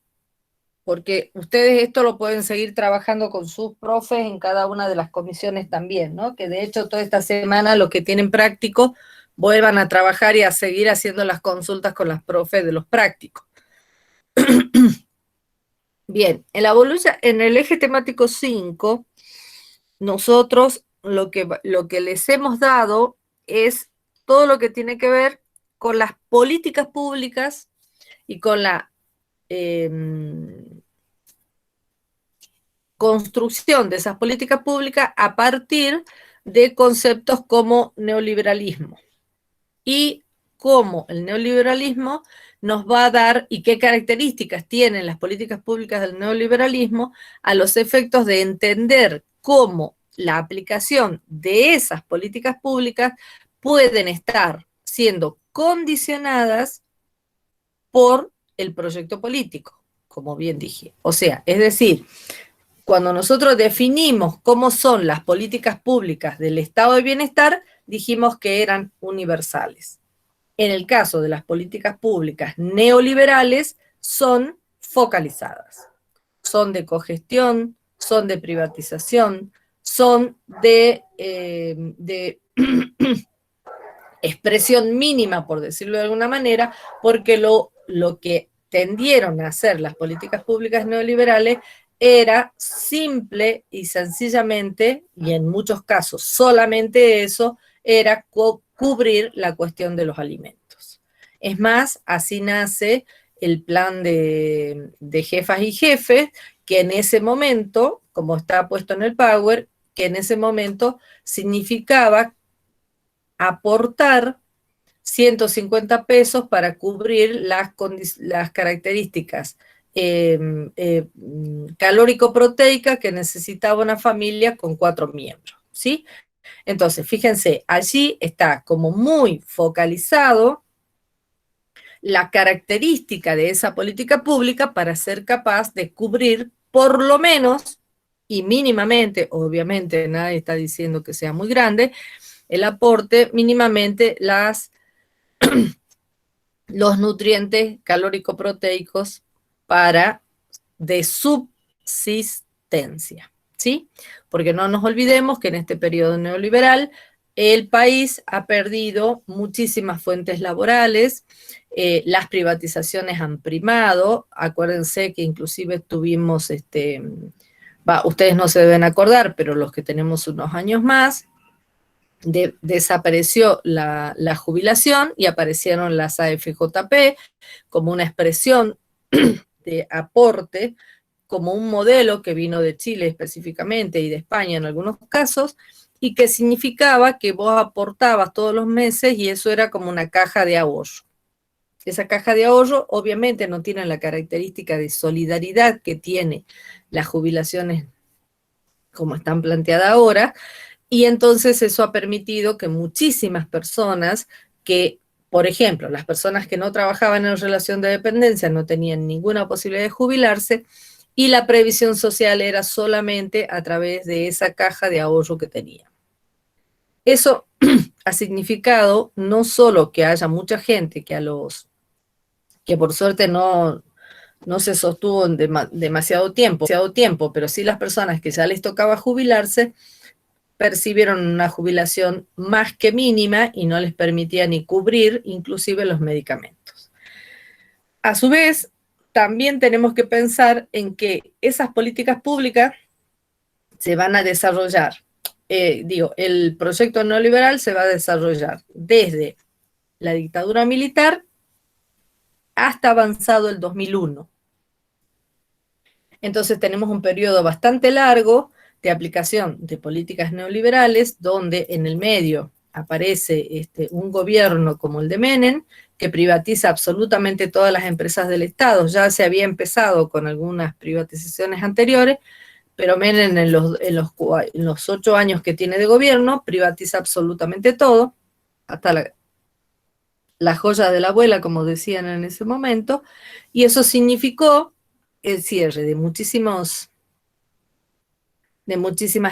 Porque ustedes esto lo pueden seguir trabajando con sus profes en cada una de las comisiones también, ¿no? Que de hecho toda esta semana los que tienen práctico vuelvan a trabajar y a seguir haciendo las consultas con las profes de los prácticos. Bien, en el eje temático 5, nosotros lo que les hemos dado es todo lo que tiene que ver con las políticas públicas y con la construcción de esas políticas públicas a partir de conceptos como neoliberalismo y cómo el neoliberalismo nos va a dar y qué características tienen las políticas públicas del neoliberalismo a los efectos de entender cómo la aplicación de esas políticas públicas pueden estar siendo condicionadas por el proyecto político, como bien dije. O sea, es decir, cuando nosotros definimos cómo son las políticas públicas del estado de bienestar, dijimos que eran universales. En el caso de las políticas públicas neoliberales, son focalizadas. Son de cogestión, son de privatización, son de expresión mínima, por decirlo de alguna manera, porque lo que tendieron a hacer las políticas públicas neoliberales era simple y sencillamente, y en muchos casos solamente eso, era cubrir la cuestión de los alimentos. Es más, así nace el plan de jefas y jefes, que en ese momento, como está puesto en el Power, que en ese momento significaba aportar 150 pesos para cubrir las características calórico-proteicas que necesitaba una familia con 4 miembros, ¿sí? Entonces, fíjense, allí está como muy focalizado la característica de esa política pública para ser capaz de cubrir por lo menos y mínimamente, obviamente nadie está diciendo que sea muy grande, el aporte mínimamente los nutrientes calórico-proteicos de subsistencia, ¿sí? Porque no nos olvidemos que en este periodo neoliberal el país ha perdido muchísimas fuentes laborales, las privatizaciones han primado, acuérdense que inclusive tuvimos, ustedes no se deben acordar, pero los que tenemos unos años más, desapareció la jubilación y aparecieron las AFJP como una expresión de aporte, como un modelo que vino de Chile específicamente y de España en algunos casos, y que significaba que vos aportabas todos los meses y eso era como una caja de ahorro. Esa caja de ahorro obviamente no tiene la característica de solidaridad que tiene las jubilaciones como están planteadas ahora, y entonces eso ha permitido que muchísimas personas que Por ejemplo, las personas que no trabajaban en relación de dependencia no tenían ninguna posibilidad de jubilarse y la previsión social era solamente a través de esa caja de ahorro que tenían. Eso ha significado no solo que haya mucha gente que por suerte no se sostuvo en demasiado tiempo, pero sí las personas que ya les tocaba jubilarse percibieron una jubilación más que mínima y no les permitía ni cubrir inclusive los medicamentos. A su vez, también tenemos que pensar en que esas políticas públicas se van a desarrollar. El proyecto neoliberal se va a desarrollar desde la dictadura militar hasta avanzado el 2001. Entonces tenemos un periodo bastante largo de aplicación de políticas neoliberales, donde en el medio aparece un gobierno como el de Menem, que privatiza absolutamente todas las empresas del Estado. Ya se había empezado con algunas privatizaciones anteriores, pero Menem en los 8 años que tiene de gobierno privatiza absolutamente todo, hasta la joya de la abuela, como decían en ese momento, y eso significó el cierre de muchísimas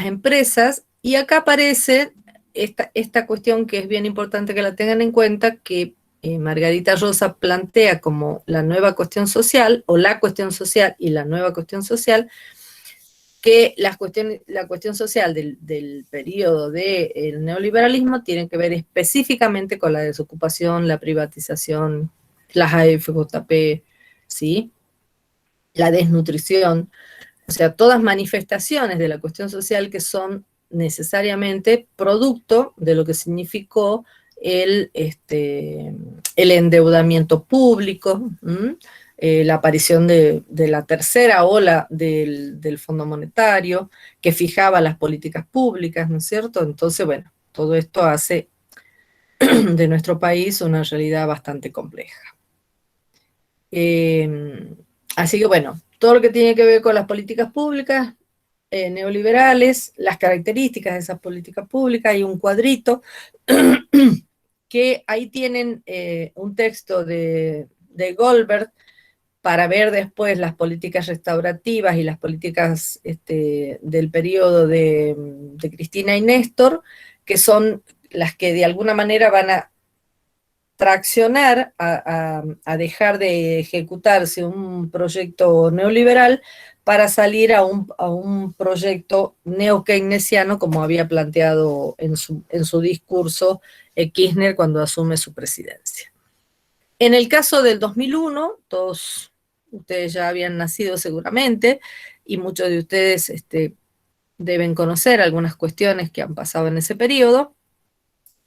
empresas, y acá aparece esta cuestión que es bien importante que la tengan en cuenta, que Margarita Rosa plantea como la nueva cuestión social, o la cuestión social y la nueva cuestión social, que la cuestión social del periodo del neoliberalismo tiene que ver específicamente con la desocupación, la privatización, las AFJP, ¿sí? La desnutrición, o sea, todas manifestaciones de la cuestión social que son necesariamente producto de lo que significó el endeudamiento público, la aparición de la tercera ola del Fondo Monetario, que fijaba las políticas públicas, ¿no es cierto? Entonces, bueno, todo esto hace de nuestro país una realidad bastante compleja. Así que, bueno, todo lo que tiene que ver con las políticas públicas neoliberales, las características de esas políticas públicas, hay un cuadrito que ahí tienen un texto de Goldberg para ver después las políticas restaurativas y las políticas del periodo de Cristina y Néstor, que son las que de alguna manera van a traccionar a dejar de ejecutarse un proyecto neoliberal para salir a un proyecto neo-keynesiano, como había planteado en su discurso Kirchner cuando asume su presidencia. En el caso del 2001, todos ustedes ya habían nacido seguramente, y muchos de ustedes deben conocer algunas cuestiones que han pasado en ese periodo,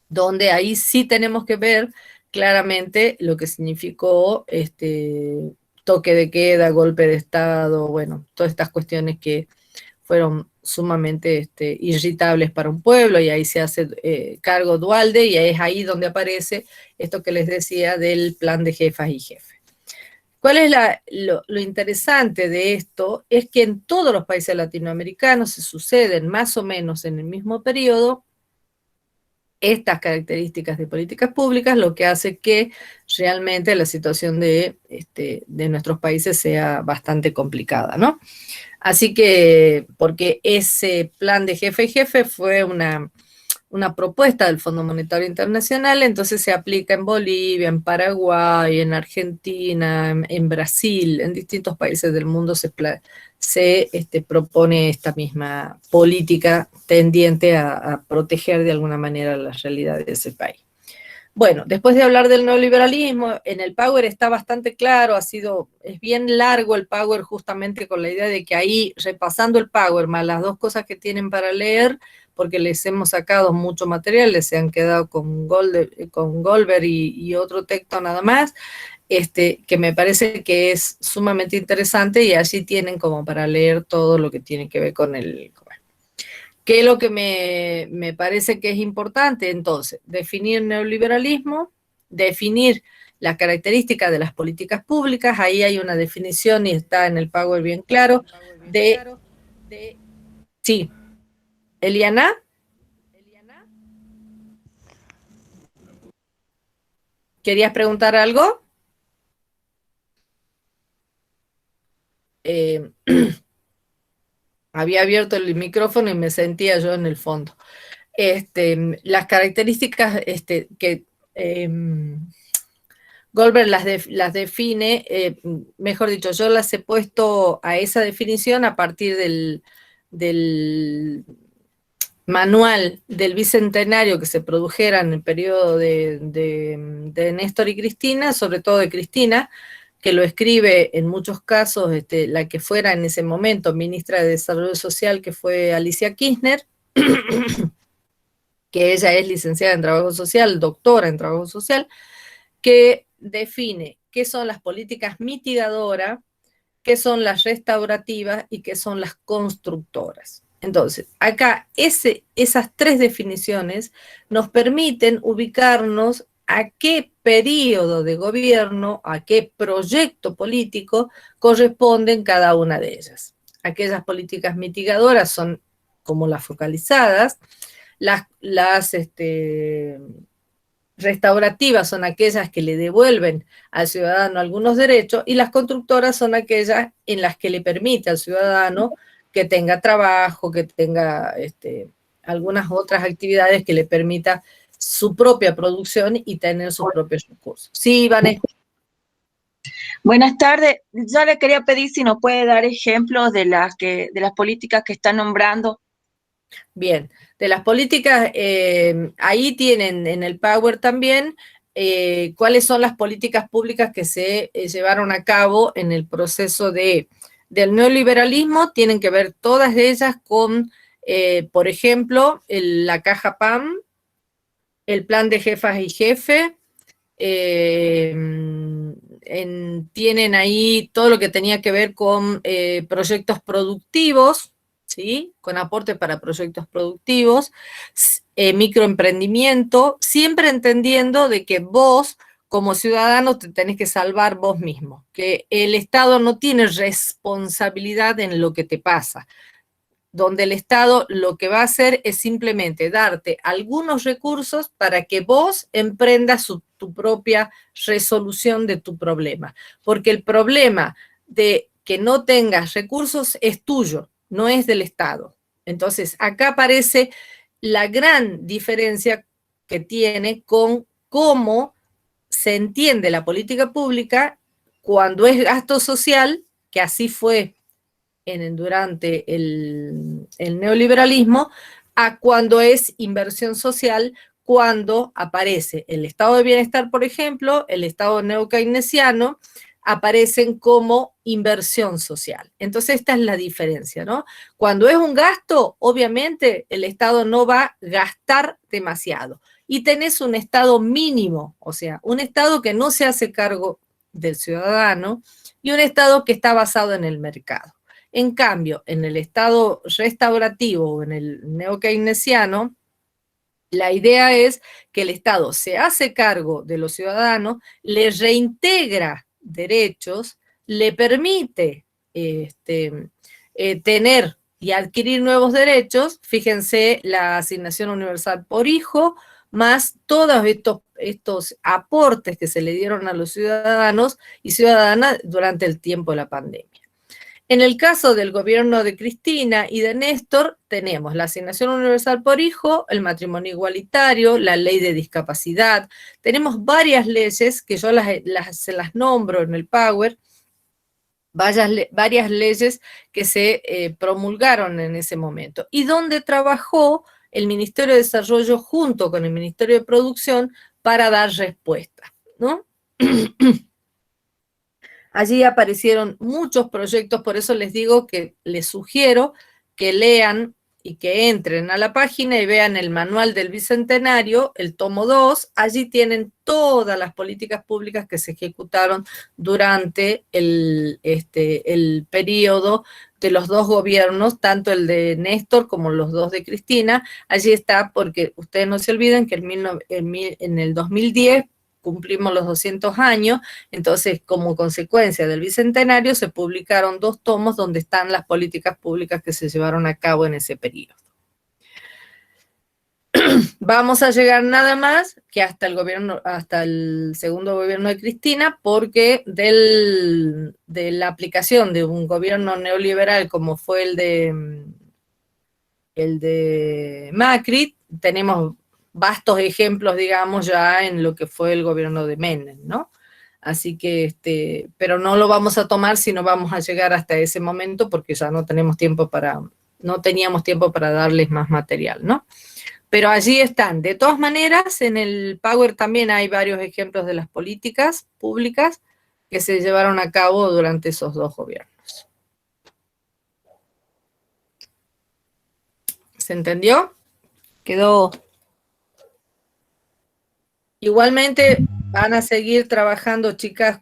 donde ahí sí tenemos que ver claramente lo que significó toque de queda, golpe de Estado, bueno, todas estas cuestiones que fueron sumamente irritables para un pueblo, y ahí se hace cargo Duhalde, y es ahí donde aparece esto que les decía del plan de jefas y jefes. ¿Cuál es lo interesante de esto? Es que en todos los países latinoamericanos se suceden más o menos en el mismo periodo estas características de políticas públicas, lo que hace que realmente la situación de nuestros países sea bastante complicada, ¿no? Así que, porque ese plan de jefe y jefe fue una propuesta del Fondo Monetario Internacional, entonces se aplica en Bolivia, en Paraguay, en Argentina, en Brasil, en distintos países del mundo se propone esta misma política tendiente a proteger de alguna manera la realidad de ese país. Bueno, después de hablar del neoliberalismo, en el Power está bastante claro, es bien largo el Power, justamente con la idea de que ahí, repasando el Power, más las dos cosas que tienen para leer, porque les hemos sacado mucho material, les se han quedado con Goldberg y otro texto nada más, que me parece que es sumamente interesante, y allí tienen como para leer todo lo que tiene que ver con el... ¿Qué es lo que me parece que es importante? Entonces, definir neoliberalismo, definir las características de las políticas públicas, ahí hay una definición y está en el Power bien claro, sí, Eliana. ¿Querías preguntar algo? Había abierto el micrófono y me sentía yo en el fondo. Las características que Goldberg las define, mejor dicho, yo las he puesto a esa definición a partir del manual del Bicentenario que se produjera en el periodo de Néstor y Cristina, sobre todo de Cristina, que lo escribe en muchos casos la que fuera en ese momento ministra de Desarrollo Social, que fue Alicia Kirchner, que ella es licenciada en Trabajo Social, doctora en Trabajo Social, que define qué son las políticas mitigadoras, qué son las restaurativas y qué son las constructoras. Entonces, acá esas tres definiciones nos permiten ubicarnos a qué periodo de gobierno, a qué proyecto político corresponden cada una de ellas. Aquellas políticas mitigadoras son como las focalizadas, las restaurativas son aquellas que le devuelven al ciudadano algunos derechos y las constructoras son aquellas en las que le permite al ciudadano que tenga trabajo, que tenga algunas otras actividades que le permita su propia producción y tener sus propios recursos. Sí, Vanessa. Buenas tardes. Yo le quería pedir si nos puede dar ejemplos de las políticas que está nombrando. Bien, de las políticas, ahí tienen en el Power también cuáles son las políticas públicas que se llevaron a cabo en el proceso del neoliberalismo. Tienen que ver todas ellas con, por ejemplo, la caja PAM, el plan de jefas y jefes, tienen ahí todo lo que tenía que ver con proyectos productivos, ¿sí? Con aporte para proyectos productivos, microemprendimiento, siempre entendiendo de que vos, como ciudadano, te tenés que salvar vos mismo, que el Estado no tiene responsabilidad en lo que te pasa, donde el Estado lo que va a hacer es simplemente darte algunos recursos para que vos emprendas tu propia resolución de tu problema, porque el problema de que no tengas recursos es tuyo, no es del Estado. Entonces, acá aparece la gran diferencia que tiene con cómo se entiende la política pública cuando es gasto social, que así fue durante el neoliberalismo, a cuando es inversión social, cuando aparece el estado de bienestar, por ejemplo, el estado neokeynesiano, aparecen como inversión social. Entonces esta es la diferencia, ¿no? Cuando es un gasto, obviamente el Estado no va a gastar demasiado. Y tenés un Estado mínimo, o sea, un Estado que no se hace cargo del ciudadano y un Estado que está basado en el mercado. En cambio, en el Estado restaurativo o en el neokeynesiano, la idea es que el Estado se hace cargo de los ciudadanos, les reintegra derechos, le permite tener y adquirir nuevos derechos. Fíjense, la asignación universal por hijo, más todos estos aportes que se le dieron a los ciudadanos y ciudadanas durante el tiempo de la pandemia. En el caso del gobierno de Cristina y de Néstor, tenemos la asignación universal por hijo, el matrimonio igualitario, la ley de discapacidad. Tenemos varias leyes que yo se las nombro en el Power, varias leyes que se promulgaron en ese momento. Y donde trabajó el Ministerio de Desarrollo junto con el Ministerio de Producción para dar respuesta, ¿no? Allí aparecieron muchos proyectos, por eso les digo que les sugiero que lean y que entren a la página y vean el manual del Bicentenario, el tomo 2, allí tienen todas las políticas públicas que se ejecutaron durante el periodo de los dos gobiernos, tanto el de Néstor como los dos de Cristina. Allí está, porque ustedes no se olviden que en el 2010 cumplimos los 200 años, entonces como consecuencia del Bicentenario se publicaron 2 tomos donde están las políticas públicas que se llevaron a cabo en ese periodo. vamos a llegar nada más que hasta el segundo gobierno de Cristina, porque de la aplicación de un gobierno neoliberal como fue el de Macri, tenemos vastos ejemplos, digamos, ya en lo que fue el gobierno de Menem, ¿no? Así que, pero no lo vamos a tomar si no vamos a llegar hasta ese momento, porque ya no teníamos tiempo para darles más material, ¿no? Pero allí están. De todas maneras, en el Power también hay varios ejemplos de las políticas públicas que se llevaron a cabo durante esos dos gobiernos. ¿Se entendió? Quedó. Igualmente van a seguir trabajando chicas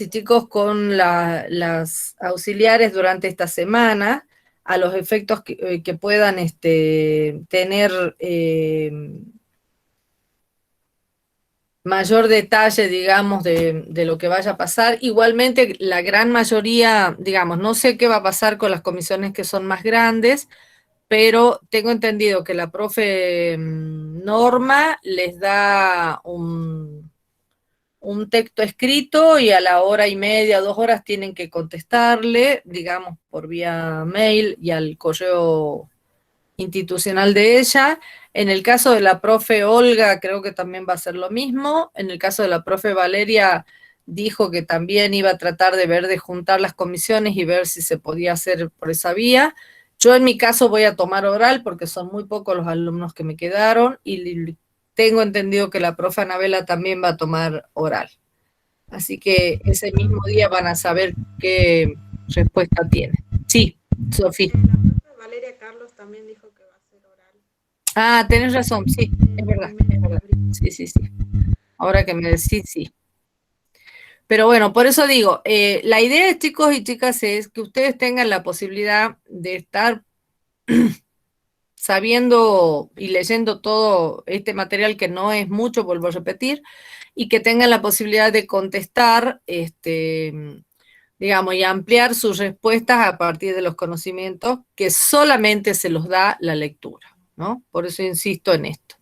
y chicos con las auxiliares durante esta semana, a los efectos que puedan tener mayor detalle, digamos, de lo que vaya a pasar. Igualmente, la gran mayoría, digamos, no sé qué va a pasar con las comisiones que son más grandes, pero tengo entendido que la profe Norma les da un texto escrito y a la hora y media, 2 horas tienen que contestarle, digamos, por vía mail y al correo institucional de ella. En el caso de la profe Olga, creo que también va a ser lo mismo. En el caso de la profe Valeria, dijo que también iba a tratar de juntar las comisiones y ver si se podía hacer por esa vía. Yo en mi caso voy a tomar oral porque son muy pocos los alumnos que me quedaron y tengo entendido que la profe Anabela también va a tomar oral. Así que ese mismo día van a saber qué respuesta tiene. Sí, Sofía. La profe Valeria Carlos también dijo que va a ser oral. Ah, tenés razón, sí, es verdad, es verdad. Sí, sí, sí. Ahora que me decís, sí. Pero bueno, por eso digo, la idea, chicos y chicas, es que ustedes tengan la posibilidad de estar sabiendo y leyendo todo este material, que no es mucho, vuelvo a repetir, y que tengan la posibilidad de contestar, digamos, y ampliar sus respuestas a partir de los conocimientos que solamente se los da la lectura, ¿no? Por eso insisto en esto.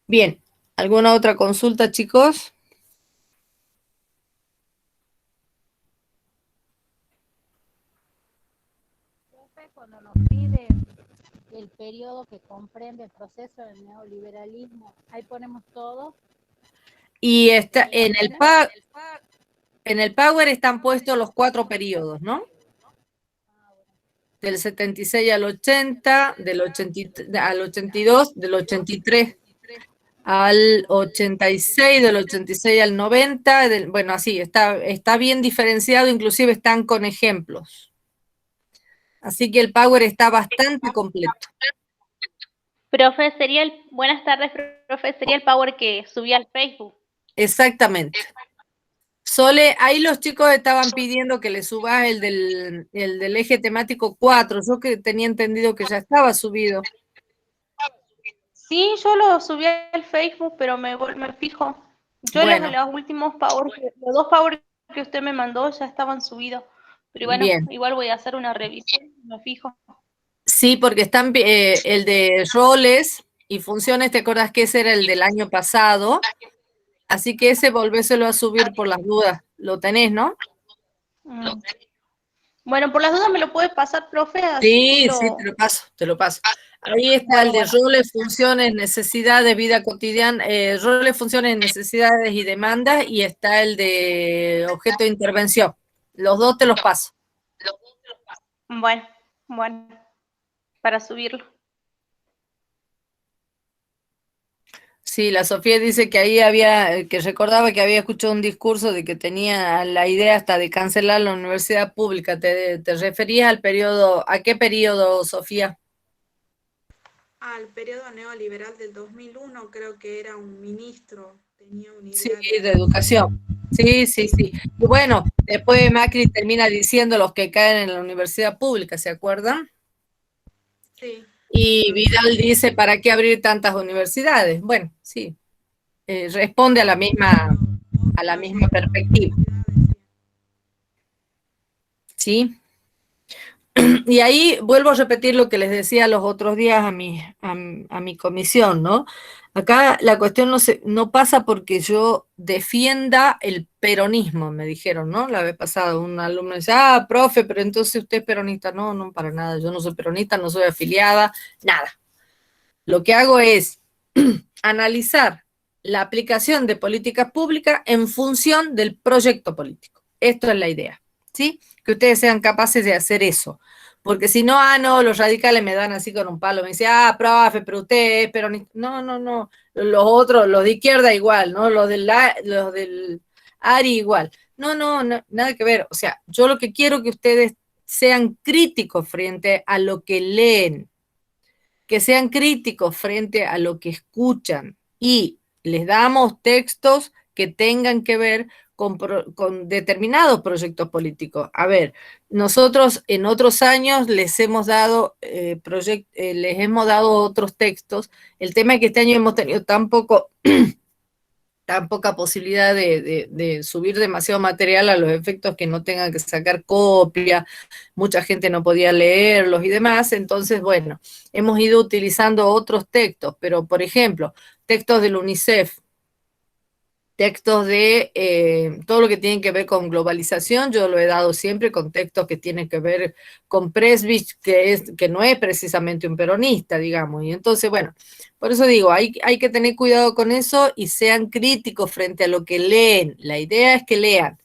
Bien, ¿alguna otra consulta, chicos? Profe, cuando nos pide el periodo que comprende el proceso del neoliberalismo, ahí ponemos todo. Y está en el Power están puestos los 4 periodos, ¿no? Del 76 al 80, al 82, del 83 al 86, del 86 al 90, bueno, así, está bien diferenciado, inclusive están con ejemplos. Así que el Power está bastante completo. Profe, buenas tardes, profe, sería el Power que subí al Facebook. Exactamente. Sole, ahí los chicos estaban pidiendo que le subas el del eje temático 4, yo que tenía entendido que ya estaba subido. Sí, yo lo subí al Facebook, pero me fijo. Yo Bueno. los últimos Power, los 2 Power que usted me mandó ya estaban subidos. Pero bueno, bien. Igual voy a hacer una revisión, me fijo. Sí, porque están el de roles y funciones, ¿te acuerdas que ese era el del año pasado? Así que ese volvéselo a subir por las dudas. Lo tenés, ¿no? Bueno, por las dudas me lo puedes pasar, profe. Sí, te lo paso. Ahí está el de roles, funciones, necesidades, vida cotidiana, roles, funciones, necesidades y demandas, y está el de objeto de intervención. Los dos te los paso. Bueno, para subirlo. Sí, la Sofía dice que ahí que recordaba que había escuchado un discurso de que tenía la idea hasta de cancelar la universidad pública. ¿Te referías al periodo, a qué periodo, Sofía? Al periodo neoliberal del 2001, creo que era un ministro, tenía una idea Sí, de educación. Sí. Y bueno, después Macri termina diciendo los que caen en la universidad pública, ¿se acuerdan? Sí. Y Vidal dice, ¿para qué abrir tantas universidades? Bueno, sí, responde a la misma perspectiva. ¿Sí? Y ahí vuelvo a repetir lo que les decía los otros días a mi comisión, ¿no? Acá la cuestión no pasa porque yo defienda el peronismo, me dijeron, ¿no? La vez pasada un alumno dice, profe, pero entonces usted es peronista. No, no, para nada, yo no soy peronista, no soy afiliada, nada. Lo que hago es analizar la aplicación de políticas públicas en función del proyecto político. Esto es la idea, ¿sí? Que ustedes sean capaces de hacer eso. Porque si no, no, los radicales me dan así con un palo, me dicen, profe, pero usted es peronista. No, no, no. Los otros, los de izquierda igual, ¿no? Los del ARI igual. No, no, no, nada que ver. O sea, yo lo que quiero es que ustedes sean críticos frente a lo que leen, que sean críticos frente a lo que escuchan, y les damos textos que tengan que ver con determinados proyectos políticos. A ver, nosotros en otros años les hemos dado otros textos. El tema es que este año hemos tenido tan poca posibilidad de subir demasiado material a los efectos que no tengan que sacar copia, mucha gente no podía leerlos y demás. Entonces, bueno, hemos ido utilizando otros textos, pero por ejemplo, textos del UNICEF, textos de todo lo que tiene que ver con globalización, yo lo he dado siempre con textos que tienen que ver con Presbich, que no es precisamente un peronista, digamos. Y entonces, bueno, por eso digo, hay que tener cuidado con eso y sean críticos frente a lo que leen. La idea es que lean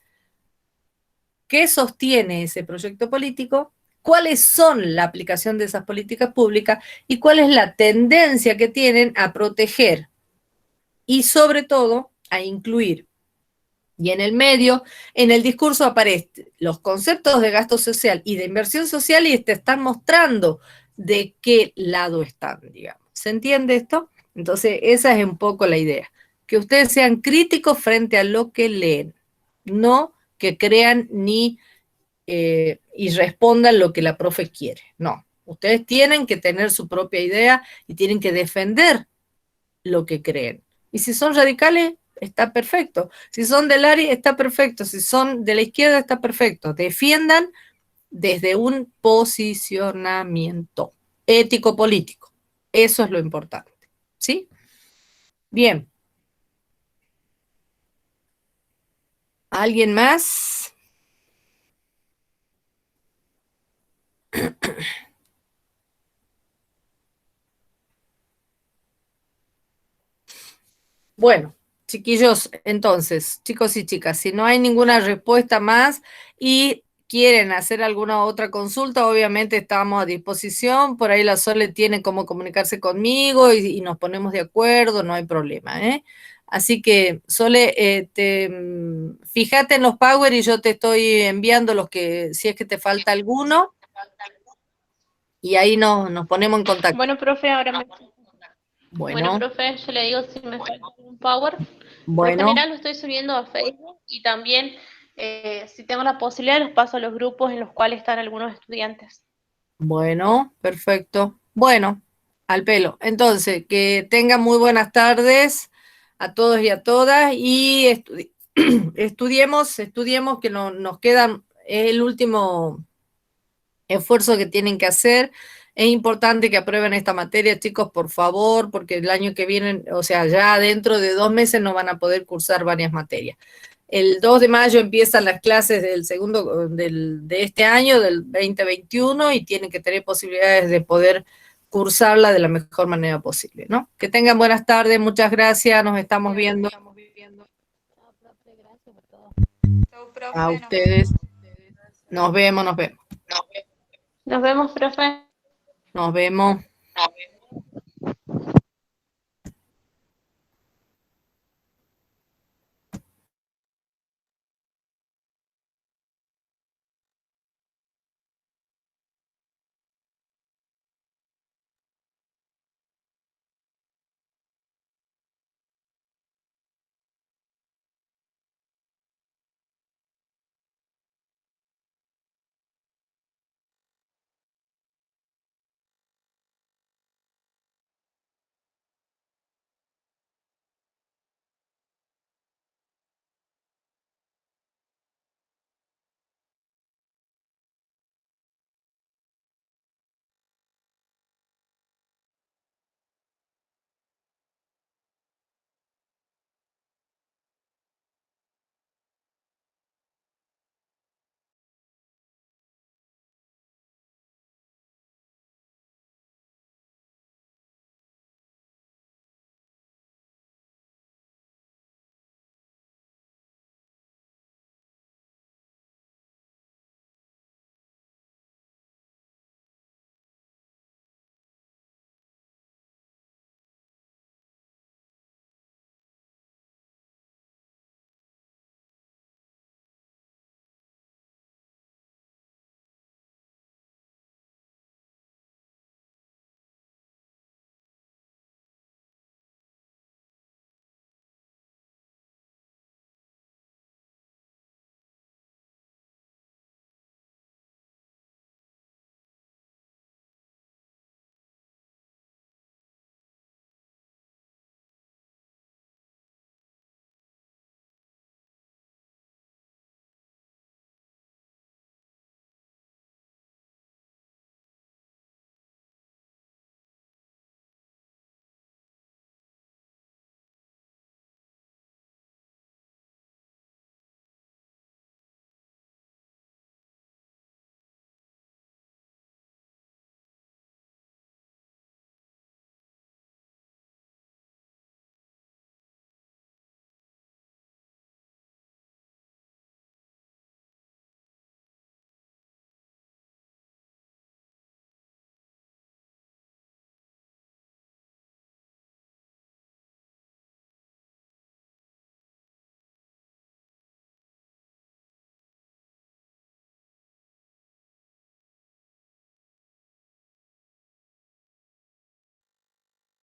qué sostiene ese proyecto político, cuáles son la aplicación de esas políticas públicas y cuál es la tendencia que tienen a proteger y sobre todo a incluir. Y en el medio, en el discurso aparecen los conceptos de gasto social y de inversión social y te están mostrando de qué lado están, digamos. ¿Se entiende esto? Entonces, esa es un poco la idea. Que ustedes sean críticos frente a lo que leen, no que crean y respondan lo que la profe quiere. No, ustedes tienen que tener su propia idea y tienen que defender lo que creen. Y si son radicales, está perfecto. Si son del ARI, está perfecto. Si son de la izquierda, está perfecto. Defiendan desde un posicionamiento ético-político. Eso es lo importante. ¿Sí? Bien. ¿Alguien más? Bueno, chiquillos, entonces, chicos y chicas, si no hay ninguna respuesta más y quieren hacer alguna otra consulta, obviamente estamos a disposición. Por ahí la Sole tiene cómo comunicarse conmigo y nos ponemos de acuerdo, no hay problema, ¿eh? Así que, Sole, fíjate en los Power y yo te estoy enviando si es que te falta alguno, y ahí nos ponemos en contacto. Bueno, profe, ahora me... Bueno, Bueno, profe, yo le digo si me falta un Power. Por lo bueno, general lo estoy subiendo a Facebook y también, si tengo la posibilidad, los paso a los grupos en los cuales están algunos estudiantes. bueno, perfecto. Bueno, al pelo. Entonces, que tengan muy buenas tardes a todos y a todas y estudiemos que nos quedan, es el último esfuerzo que tienen que hacer. Es importante que aprueben esta materia, chicos, por favor, porque el año que viene, o sea, ya dentro de 2 meses no van a poder cursar varias materias. El 2 de mayo empiezan las clases de este año, del 2021, y tienen que tener posibilidades de poder cursarla de la mejor manera posible, ¿no? Que tengan buenas tardes, muchas gracias, nos estamos viendo. No, profe, gracias por todo. Chau, profe, A nos ustedes, vemos. nos vemos, nos vemos. Nos vemos, profe. Nos vemos.